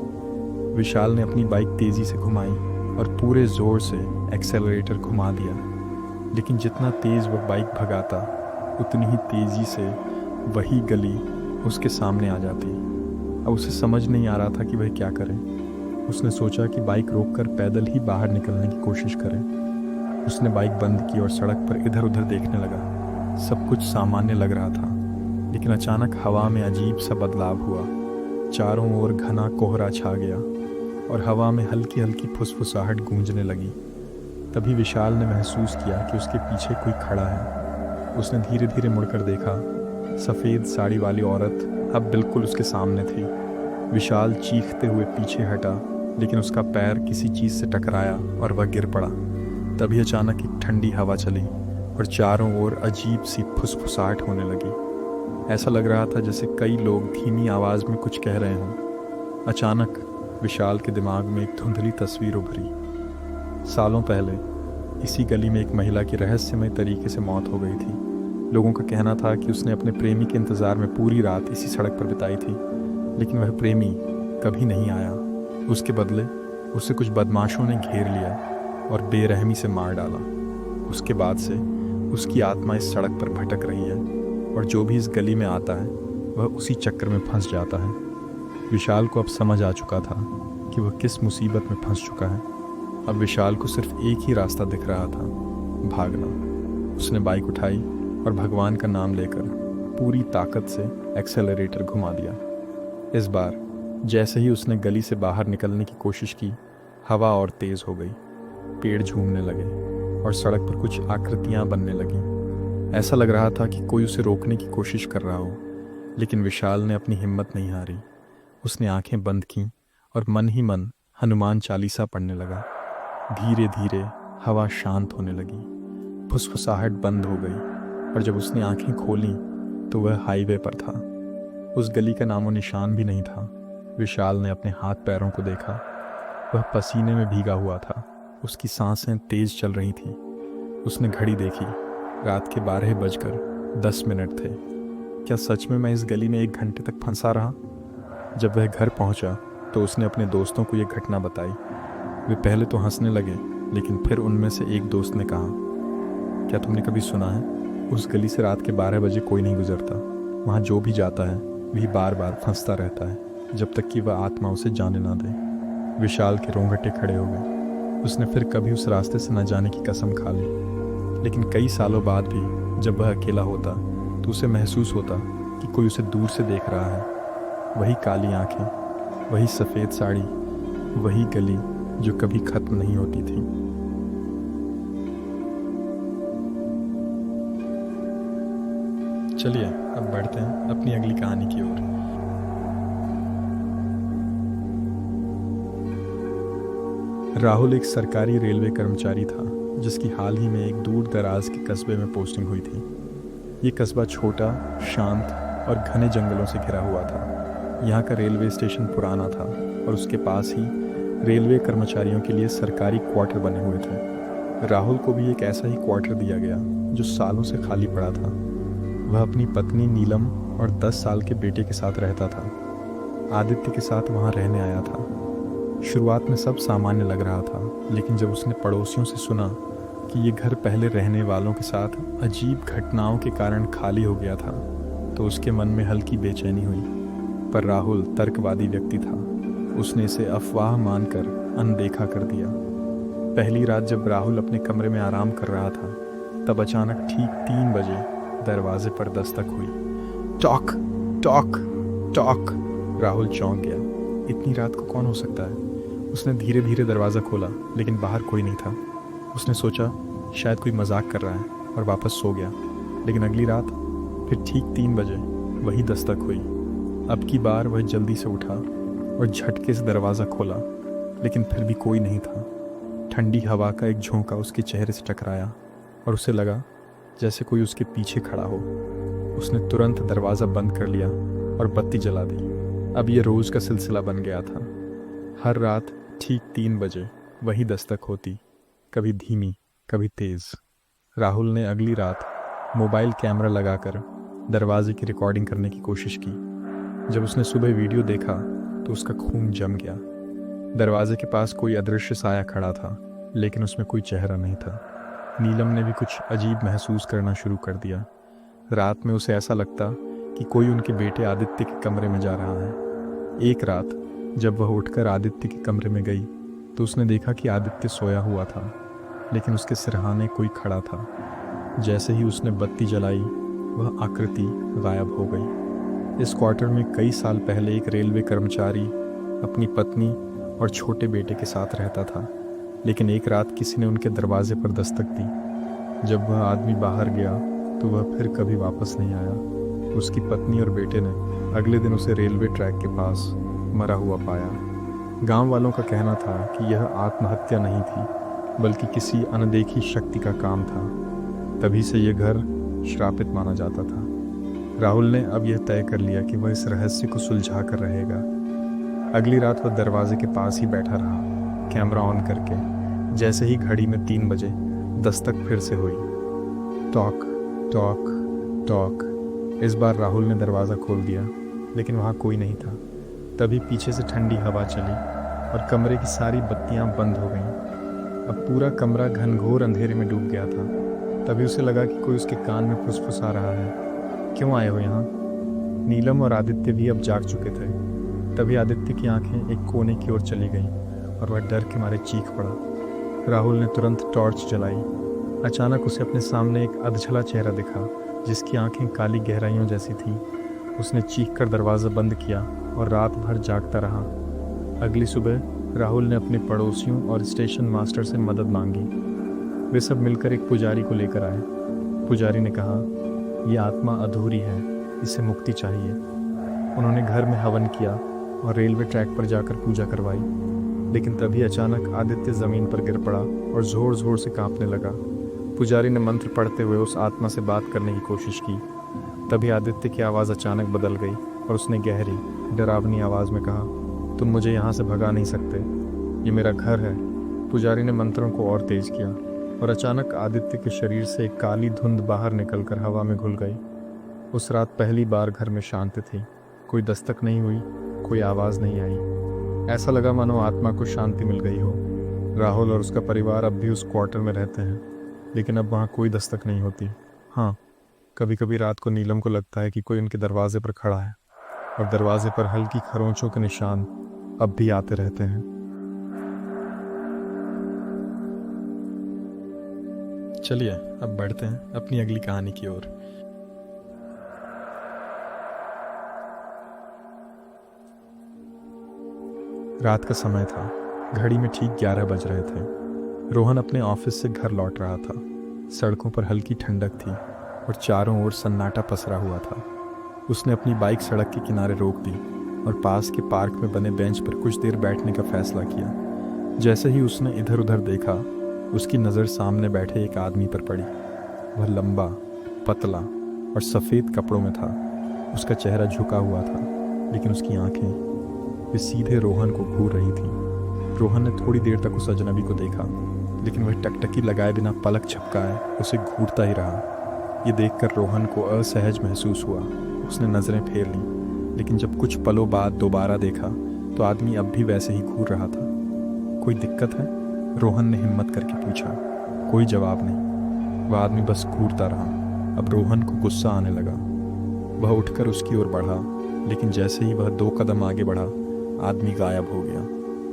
विशाल ने अपनी बाइक तेज़ी से घुमाई और पूरे ज़ोर से एक्सेलरेटर घुमा दिया, लेकिन जितना तेज़ वह बाइक भगाता, उतनी ही तेज़ी से वही गली उसके सामने आ जाती। अब उसे समझ नहीं आ रहा था कि वह क्या करे। उसने सोचा कि बाइक रोककर पैदल ही बाहर निकलने की कोशिश करे। उसने बाइक बंद की और सड़क पर इधर उधर देखने लगा। सब कुछ सामान्य लग रहा था, लेकिन अचानक हवा में अजीब सा बदलाव हुआ। चारों ओर घना कोहरा छा गया और हवा में हल्की हल्की फुसफुसाहट गूंजने लगी। तभी विशाल ने महसूस किया कि उसके पीछे कोई खड़ा है। उसने धीरे धीरे मुड़कर देखा। सफ़ेद साड़ी वाली औरत अब बिल्कुल उसके सामने थी। विशाल चीखते हुए पीछे हटा, लेकिन उसका पैर किसी चीज़ से टकराया और वह गिर पड़ा। तभी अचानक एक ठंडी हवा चली और चारों ओर अजीब सी फुसफुसाहट होने लगी। ऐसा लग रहा था जैसे कई लोग धीमी आवाज़ में कुछ कह रहे हों। अचानक विशाल के दिमाग में एक धुंधली तस्वीर उभरी। सालों पहले इसी गली में एक महिला की रहस्यमय तरीके से मौत हो गई थी। लोगों का कहना था कि उसने अपने प्रेमी के इंतज़ार में पूरी रात इसी सड़क पर बिताई थी, लेकिन वह प्रेमी कभी नहीं आया। उसके बदले उसे कुछ बदमाशों ने घेर लिया और बेरहमी से मार डाला। उसके बाद से उसकी आत्मा इस सड़क पर भटक रही है और जो भी इस गली में आता है वह उसी चक्कर में फंस जाता है। विशाल को अब समझ आ चुका था कि वह किस मुसीबत में फंस चुका है। अब विशाल को सिर्फ एक ही रास्ता दिख रहा था, भागना। उसने बाइक उठाई और भगवान का नाम लेकर पूरी ताकत से एक्सेलरेटर घुमा दिया। इस बार जैसे ही उसने गली से बाहर निकलने की कोशिश की, हवा और तेज़ हो गई। पेड़ झूमने लगे और सड़क पर कुछ आकृतियां बनने लगीं। ऐसा लग रहा था कि कोई उसे रोकने की कोशिश कर रहा हो, लेकिन विशाल ने अपनी हिम्मत नहीं हारी। उसने आंखें बंद कीं और मन ही मन हनुमान चालीसा पढ़ने लगा। धीरे धीरे हवा शांत होने लगी, फुसफुसाहट बंद हो गई और जब उसने आंखें खोलीं तो वह हाईवे पर था। उस गली का नामो निशान भी नहीं था। विशाल ने अपने हाथ पैरों को देखा। वह पसीने में भीगा हुआ था। उसकी सांसें तेज चल रही थीं। उसने घड़ी देखी। रात के 12:10 थे। क्या सच में मैं इस गली में 1 घंटे तक फंसा रहा? जब वह घर पहुंचा तो उसने अपने दोस्तों को यह घटना बताई। वे पहले तो हंसने लगे, लेकिन फिर उनमें से एक दोस्त ने कहा, क्या तुमने कभी सुना है, उस गली से रात के 12 बजे कोई नहीं गुजरता। वहाँ जो भी जाता है वही बार बार फंसता रहता है, जब तक कि वह आत्मा उसे जाने ना दे। विशाल के रोंगटे खड़े हो गए। उसने फिर कभी उस रास्ते से न जाने की कसम खा ली। लेकिन कई सालों बाद भी जब वह अकेला होता तो उसे महसूस होता कि कोई उसे दूर से देख रहा है। वही काली आंखें, वही सफ़ेद साड़ी, वही गली जो कभी ख़त्म नहीं होती थी। चलिए अब बढ़ते हैं अपनी अगली कहानी की ओर। राहुल एक सरकारी रेलवे कर्मचारी था, जिसकी हाल ही में एक दूर दराज के कस्बे में पोस्टिंग हुई थी। ये कस्बा छोटा, शांत और घने जंगलों से घिरा हुआ था। यहाँ का रेलवे स्टेशन पुराना था और उसके पास ही रेलवे कर्मचारियों के लिए सरकारी क्वार्टर बने हुए थे। राहुल को भी एक ऐसा ही क्वार्टर दिया गया जो सालों से खाली पड़ा था। वह अपनी पत्नी नीलम और 10 साल के बेटे के साथ रहता था। आदित्य के साथ वहाँ रहने आया था। शुरुआत में सब सामान्य लग रहा था, लेकिन जब उसने पड़ोसियों से सुना कि ये घर पहले रहने वालों के साथ अजीब घटनाओं के कारण खाली हो गया था, तो उसके मन में हल्की बेचैनी हुई। पर राहुल तर्कवादी व्यक्ति था। उसने इसे अफवाह मानकर अनदेखा कर दिया। पहली रात जब राहुल अपने कमरे में आराम कर रहा था, तब अचानक ठीक 3 बजे दरवाजे पर दस्तक हुई। Talk talk talk. राहुल चौंक गया। इतनी रात को कौन हो सकता है? उसने धीरे धीरे दरवाज़ा खोला, लेकिन बाहर कोई नहीं था। उसने सोचा शायद कोई मजाक कर रहा है और वापस सो गया। लेकिन अगली रात फिर ठीक 3 बजे वही दस्तक हुई। अब की बार वह जल्दी से उठा और झटके से दरवाज़ा खोला, लेकिन फिर भी कोई नहीं था। ठंडी हवा का एक झोंका उसके चेहरे से टकराया और उसे लगा जैसे कोई उसके पीछे खड़ा हो। उसने तुरंत दरवाज़ा बंद कर लिया और बत्ती जला दी। अब ये रोज़ का सिलसिला बन गया था। हर रात ठीक 3 बजे वही दस्तक होती, कभी धीमी कभी तेज़। राहुल ने अगली रात मोबाइल कैमरा लगाकर दरवाजे की रिकॉर्डिंग करने की कोशिश की। जब उसने सुबह वीडियो देखा तो उसका खून जम गया। दरवाजे के पास कोई अदृश्य साया खड़ा था, लेकिन उसमें कोई चेहरा नहीं था। नीलम ने भी कुछ अजीब महसूस करना शुरू कर दिया। रात में उसे ऐसा लगता कि कोई उनके बेटे आदित्य के कमरे में जा रहा है। एक रात जब वह उठकर आदित्य के कमरे में गई तो उसने देखा कि आदित्य सोया हुआ था, लेकिन उसके सिरहाने कोई खड़ा था। जैसे ही उसने बत्ती जलाई वह आकृति गायब हो गई। इस क्वार्टर में कई साल पहले एक रेलवे कर्मचारी अपनी पत्नी और छोटे बेटे के साथ रहता था, लेकिन एक रात किसी ने उनके दरवाजे पर दस्तक दी। जब वह आदमी बाहर गया तो वह फिर कभी वापस नहीं आया। उसकी पत्नी और बेटे ने अगले दिन उसे रेलवे ट्रैक के पास मरा हुआ पाया। गांव वालों का कहना था कि यह आत्महत्या नहीं थी, बल्कि किसी अनदेखी शक्ति का काम था। तभी से यह घर श्रापित माना जाता था। राहुल ने अब यह तय कर लिया कि वह इस रहस्य को सुलझा कर रहेगा। अगली रात वह दरवाजे के पास ही बैठा रहा, कैमरा ऑन करके। जैसे ही घड़ी में 3 बजे दस्तक फिर से हुई। Talk talk talk. इस बार राहुल ने दरवाज़ा खोल दिया, लेकिन वहाँ कोई नहीं था। तभी पीछे से ठंडी हवा चली और कमरे की सारी बत्तियाँ बंद हो गईं। अब पूरा कमरा घनघोर अंधेरे में डूब गया था। तभी उसे लगा कि कोई उसके कान में फुसफुसा रहा है। क्यों आए हो यहाँ? नीलम और आदित्य भी अब जाग चुके थे। तभी आदित्य की आंखें एक कोने की ओर चली गईं और वह डर के मारे चीख पड़ा। राहुल ने तुरंत टॉर्च जलाई। अचानक उसे अपने सामने एक अधछला चेहरा दिखा, जिसकी आंखें काली गहराइयों जैसी थीं। उसने चीखकर दरवाज़ा बंद किया और रात भर जागता रहा। अगली सुबह राहुल ने अपने पड़ोसियों और स्टेशन मास्टर से मदद मांगी। वे सब मिलकर एक पुजारी को लेकर आए। पुजारी ने कहा, यह आत्मा अधूरी है, इसे मुक्ति चाहिए। उन्होंने घर में हवन किया और रेलवे ट्रैक पर जाकर पूजा करवाई। लेकिन तभी अचानक आदित्य ज़मीन पर गिर पड़ा और ज़ोर ज़ोर से कांपने लगा। पुजारी ने मंत्र पढ़ते हुए उस आत्मा से बात करने की कोशिश की। तभी आदित्य की आवाज़ अचानक बदल गई और उसने गहरी, डरावनी आवाज़ में कहा, तुम मुझे यहाँ से भगा नहीं सकते, ये मेरा घर है। पुजारी ने मंत्रों को और तेज किया और अचानक आदित्य के शरीर से एक काली धुंध बाहर निकलकर हवा में घुल गई। उस रात पहली बार घर में शांति थी। कोई दस्तक नहीं हुई, कोई आवाज़ नहीं आई। ऐसा लगा मानो आत्मा को शांति मिल गई हो। राहुल और उसका परिवार अब भी उस क्वार्टर में रहते हैं, लेकिन अब वहाँ कोई दस्तक नहीं होती। हाँ, कभी कभी रात को नीलम को लगता है कि कोई उनके दरवाजे पर खड़ा है, और दरवाजे पर हल्की खरोंचों के निशान अब भी आते रहते हैं। चलिए अब बढ़ते हैं अपनी अगली कहानी की ओर। रात का समय था। घड़ी में ठीक 11 बज रहे थे। रोहन अपने ऑफिस से घर लौट रहा था। सड़कों पर हल्की ठंडक थी और चारों ओर सन्नाटा पसरा हुआ था। उसने अपनी बाइक सड़क के किनारे रोक दी और पास के पार्क में बने बेंच पर कुछ देर बैठने का फैसला किया। जैसे ही उसने इधर उधर देखा, उसकी नज़र सामने बैठे एक आदमी पर पड़ी। वह लंबा, पतला और सफ़ेद कपड़ों में था। उसका चेहरा झुका हुआ था, लेकिन उसकी आंखें वे सीधे रोहन को घूर रही थीं। रोहन ने थोड़ी देर तक उस अजनबी को देखा, लेकिन वह टकटकी लगाए बिना पलक झपकाए उसे घूरता ही रहा। ये देखकर रोहन को असहज महसूस हुआ। उसने नज़रें फेर लीं, लेकिन जब कुछ पलों बाद दोबारा देखा तो आदमी अब भी वैसे ही घूर रहा था। कोई दिक्कत है? रोहन ने हिम्मत करके पूछा। कोई जवाब नहीं। वह आदमी बस घूरता रहा। अब रोहन को गुस्सा आने लगा। वह उठकर उसकी ओर बढ़ा, लेकिन जैसे ही वह 2 कदम आगे बढ़ा, आदमी गायब हो गया।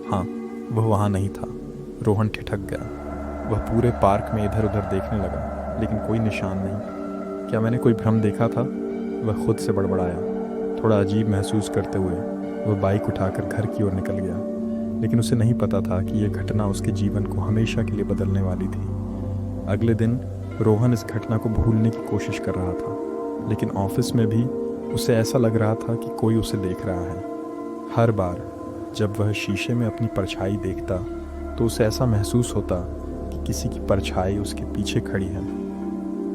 हाँ, वह वहाँ नहीं था। रोहन ठिठक गया। वह पूरे पार्क में इधर उधर देखने लगा, लेकिन कोई निशान नहीं। क्या मैंने कोई भ्रम देखा था? वह खुद से बड़बड़ाया। थोड़ा अजीब महसूस करते हुए वह बाइक उठाकर घर की ओर निकल गया। लेकिन उसे नहीं पता था कि यह घटना उसके जीवन को हमेशा के लिए बदलने वाली थी। अगले दिन रोहन इस घटना को भूलने की कोशिश कर रहा था, लेकिन ऑफिस में भी उसे ऐसा लग रहा था कि कोई उसे देख रहा है। हर बार जब वह शीशे में अपनी परछाई देखता तो उसे ऐसा महसूस होता कि किसी की परछाई उसके पीछे खड़ी है।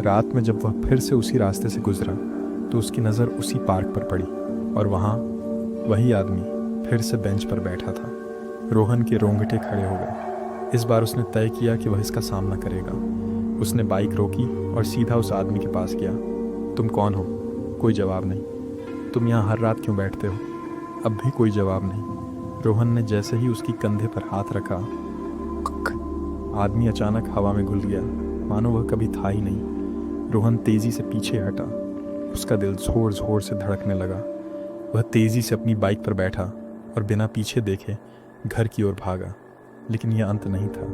रात में जब वह फिर से उसी रास्ते से गुजरा तो उसकी नज़र उसी पार्क पर पड़ी और वहाँ वही आदमी फिर से बेंच पर बैठा था। रोहन के रोंगटे खड़े हो गए। इस बार उसने तय किया कि वह इसका सामना करेगा। उसने बाइक रोकी और सीधा उस आदमी के पास गया। तुम कौन हो? कोई जवाब नहीं। तुम यहाँ हर रात क्यों बैठते हो? अब भी कोई जवाब नहीं। रोहन ने जैसे ही उसकी कंधे पर हाथ रखा, आदमी अचानक हवा में घुल गया, मानो वह कभी था ही नहीं। रोहन तेजी से पीछे हटा। उसका दिल जोर जोर से धड़कने लगा। वह तेजी से अपनी बाइक पर बैठा और बिना पीछे देखे घर की ओर भागा। लेकिन यह अंत नहीं था।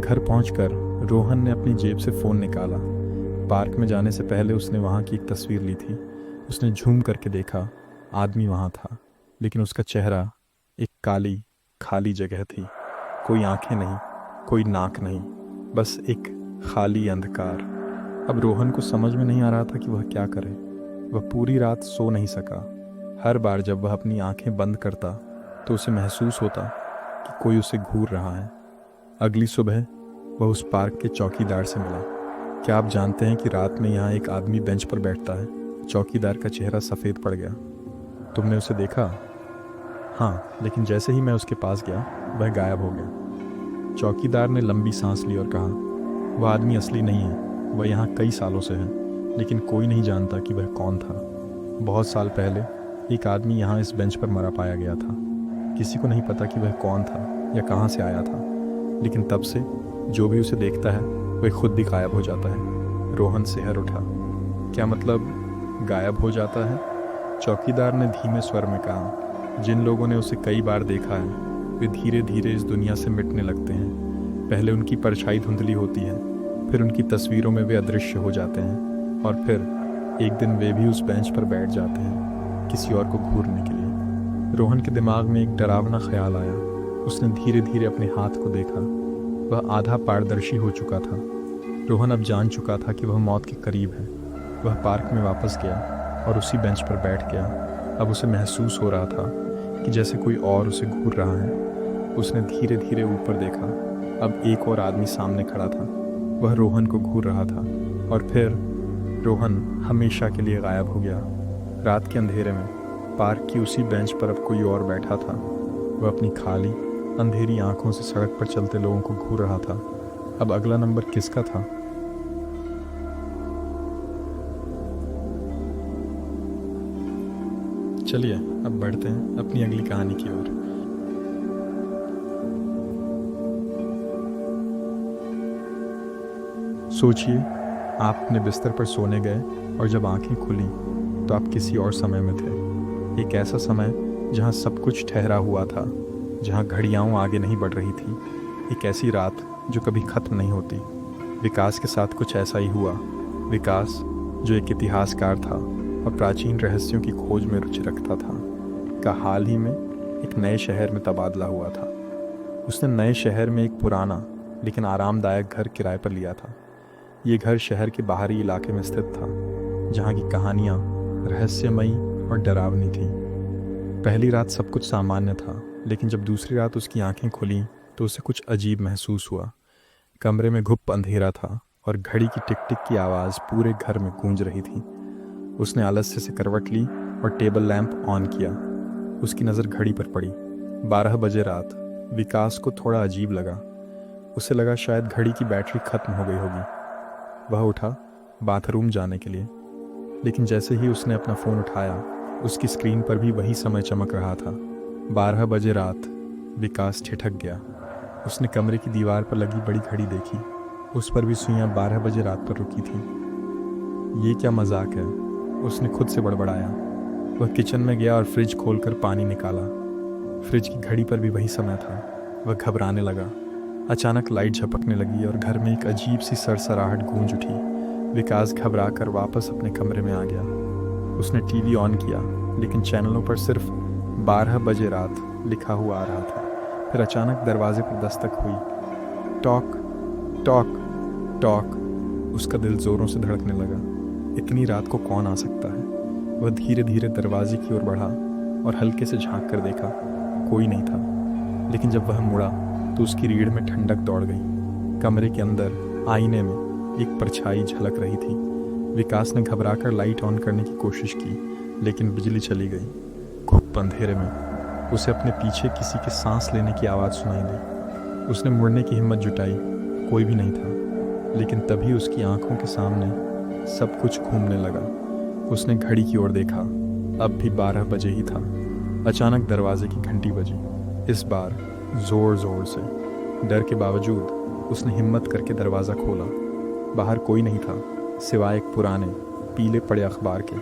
घर पहुंचकर रोहन ने अपनी जेब से फ़ोन निकाला। पार्क में जाने से पहले उसने वहाँ की एक तस्वीर ली थी। उसने झूम करके देखा, आदमी वहाँ था, लेकिन उसका चेहरा एक काली खाली जगह थी। कोई आंखें नहीं, कोई नाक नहीं, बस एक खाली अंधकार। अब रोहन को समझ में नहीं आ रहा था कि वह क्या करे। वह पूरी रात सो नहीं सका। हर बार जब वह अपनी आंखें बंद करता तो उसे महसूस होता कि कोई उसे घूर रहा है। अगली सुबह वह उस पार्क के चौकीदार से मिला। क्या आप जानते हैं कि रात में यहाँ एक आदमी बेंच पर बैठता है? चौकीदार का चेहरा सफ़ेद पड़ गया। तुमने उसे देखा? हाँ, लेकिन जैसे ही मैं उसके पास गया वह गायब हो गया। चौकीदार ने लंबी सांस ली और कहा, वह आदमी असली नहीं है। वह यहाँ कई सालों से है, लेकिन कोई नहीं जानता कि वह कौन था। बहुत साल पहले एक आदमी यहाँ इस बेंच पर मरा पाया गया था। किसी को नहीं पता कि वह कौन था या कहाँ से आया था, लेकिन तब से जो भी उसे देखता है वह खुद भी गायब हो जाता है। रोहन सिहर उठा। क्या मतलब गायब हो जाता है? चौकीदार ने धीमे स्वर में कहा, जिन लोगों ने उसे कई बार देखा है वे धीरे धीरे इस दुनिया से मिटने लगते हैं। पहले उनकी परछाई धुंधली होती है, फिर उनकी तस्वीरों में वे अदृश्य हो जाते हैं और फिर एक दिन वे भी उस बेंच पर बैठ जाते हैं, किसी और को घूरने के लिए। रोहन के दिमाग में एक डरावना ख्याल आया। उसने धीरे धीरे अपने हाथ को देखा। वह आधा पारदर्शी हो चुका था। रोहन अब जान चुका था कि वह मौत के करीब है। वह पार्क में वापस गया और उसी बेंच पर बैठ गया। अब उसे महसूस हो रहा था कि जैसे कोई और उसे घूर रहा है। उसने धीरे धीरे ऊपर देखा। अब एक और आदमी सामने खड़ा था। वह रोहन को घूर रहा था और फिर रोहन हमेशा के लिए गायब हो गया। रात के अंधेरे में पार्क की उसी बेंच पर अब कोई और बैठा था। वह अपनी खाली अंधेरी आंखों से सड़क पर चलते लोगों को घूर रहा था। अब अगला नंबर किसका था? चलिए अब बढ़ते हैं अपनी अगली कहानी की ओर। सोचिए, आप अपने बिस्तर पर सोने गए और जब आंखें खुली तो आप किसी और समय में थे। एक ऐसा समय जहां सब कुछ ठहरा हुआ था, जहां घड़ियां आगे नहीं बढ़ रही थी। एक ऐसी रात जो कभी ख़त्म नहीं होती। विकास के साथ कुछ ऐसा ही हुआ। विकास जो एक इतिहासकार था और प्राचीन रहस्यों की खोज में रुचि रखता था, का हाल ही में एक नए शहर में तबादला हुआ था। उसने नए शहर में एक पुराना लेकिन आरामदायक घर किराए पर लिया था। ये घर शहर के बाहरी इलाके में स्थित था, जहाँ की कहानियाँ रहस्यमयी और डरावनी थीं। पहली रात सब कुछ सामान्य था, लेकिन जब दूसरी रात उसकी आंखें खुलीं तो उसे कुछ अजीब महसूस हुआ। कमरे में घुप अंधेरा था और घड़ी की टिक टिक की आवाज़ पूरे घर में गूंज रही थी। उसने आलस्य से करवट ली और टेबल लैंप ऑन किया। उसकी नज़र घड़ी पर पड़ी। 12 बजे रात। विकास को थोड़ा अजीब लगा। उसे लगा शायद घड़ी की बैटरी खत्म हो गई होगी। वह उठा बाथरूम जाने के लिए, लेकिन जैसे ही उसने अपना फ़ोन उठाया उसकी स्क्रीन पर भी वही समय चमक रहा था। 12 बजे रात। विकास ठिठक गया। उसने कमरे की दीवार पर लगी बड़ी घड़ी देखी। उस पर भी सुइयां 12 बजे रात पर रुकी थी। ये क्या मजाक है, उसने खुद से बड़बड़ाया। वह किचन में गया और फ्रिज खोलकर पानी निकाला। फ्रिज की घड़ी पर भी वही समय था। वह घबराने लगा। अचानक लाइट झपकने लगी और घर में एक अजीब सी सरसराहट गूंज उठी। विकास घबराकर वापस अपने कमरे में आ गया। उसने टीवी ऑन किया, लेकिन चैनलों पर सिर्फ 12 बजे रात लिखा हुआ आ रहा था। फिर अचानक दरवाजे पर दस्तक हुई। Talk talk talk. उसका दिल जोरों से धड़कने लगा। इतनी रात को कौन आ सकता है? वह धीरे धीरे दरवाजे की ओर बढ़ा और हल्के से झांक कर देखा। कोई नहीं था। लेकिन जब वह मुड़ा तो उसकी रीढ़ में ठंडक दौड़ गई। कमरे के अंदर आईने में एक परछाई झलक रही थी। विकास ने घबराकर लाइट ऑन करने की कोशिश की, लेकिन बिजली चली गई। घुप अंधेरे में उसे अपने पीछे किसी के सांस लेने की आवाज़ सुनाई दी। उसने मुड़ने की हिम्मत जुटाई। कोई भी नहीं था। लेकिन तभी उसकी आंखों के सामने सब कुछ घूमने लगा। उसने घड़ी की ओर देखा। अब भी 12 बजे ही था। अचानक दरवाजे की घंटी बजी, इस बार ज़ोर ज़ोर से। डर के बावजूद उसने हिम्मत करके दरवाज़ा खोला। बाहर कोई नहीं था सिवाय एक पुराने पीले पड़े अखबार के।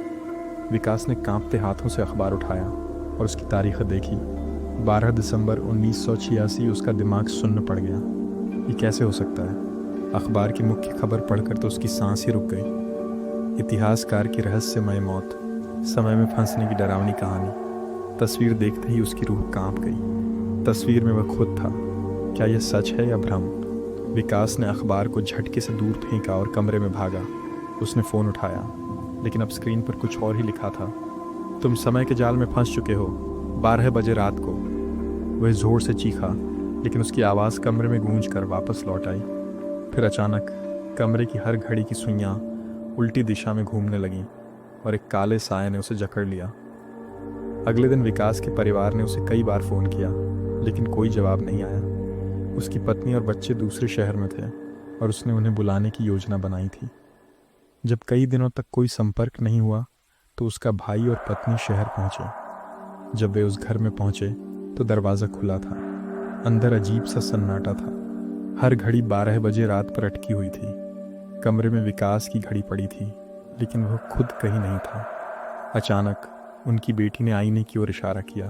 विकास ने कांपते हाथों से अखबार उठाया और उसकी तारीख देखी। 12 दिसंबर 1986। उसका दिमाग सुन्न पड़ गया। ये कैसे हो सकता है? अखबार की मुख्य खबर पढ़कर तो उसकी सांस ही रुक गई। इतिहासकार की रहस्यमय मौत, समय में फंसने की डरावनी कहानी। तस्वीर देखते ही उसकी रूह कांप गई। तस्वीर में वह खुद था। क्या यह सच है या भ्रम? विकास ने अखबार को झटके से दूर फेंका और कमरे में भागा। उसने फ़ोन उठाया, लेकिन अब स्क्रीन पर कुछ और ही लिखा था। तुम समय के जाल में फंस चुके हो। 12 बजे रात को। वह ज़ोर से चीखा, लेकिन उसकी आवाज़ कमरे में गूंज कर वापस लौट आई। फिर अचानक कमरे की हर घड़ी की सुइयाँ उल्टी दिशा में घूमने लगीं और एक काले साए ने उसे जकड़ लिया। अगले दिन विकास के परिवार ने उसे कई बार फ़ोन किया, लेकिन कोई जवाब नहीं आया। उसकी पत्नी और बच्चे दूसरे शहर में थे और उसने उन्हें बुलाने की योजना बनाई थी। जब कई दिनों तक कोई संपर्क नहीं हुआ तो उसका भाई और पत्नी शहर पहुंचे। जब वे उस घर में पहुंचे तो दरवाज़ा खुला था। अंदर अजीब सा सन्नाटा था। हर घड़ी 12 बजे रात पर अटकी हुई थी। कमरे में विकास की घड़ी पड़ी थी, लेकिन वह खुद कहीं नहीं था। अचानक उनकी बेटी ने आईने की ओर इशारा किया।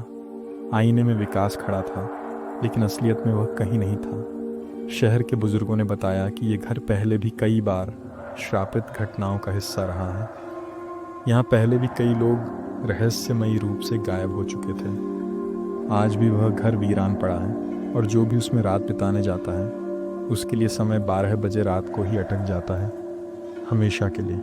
आईने में विकास खड़ा था, लेकिन असलियत में वह कहीं नहीं था। शहर के बुजुर्गों ने बताया कि ये घर पहले भी कई बार श्रापित घटनाओं का हिस्सा रहा है। यहाँ पहले भी कई लोग रहस्यमयी रूप से गायब हो चुके थे। आज भी वह घर वीरान पड़ा है और जो भी उसमें रात बिताने जाता है उसके लिए समय 12 बजे रात को ही अटक जाता है, हमेशा के लिए।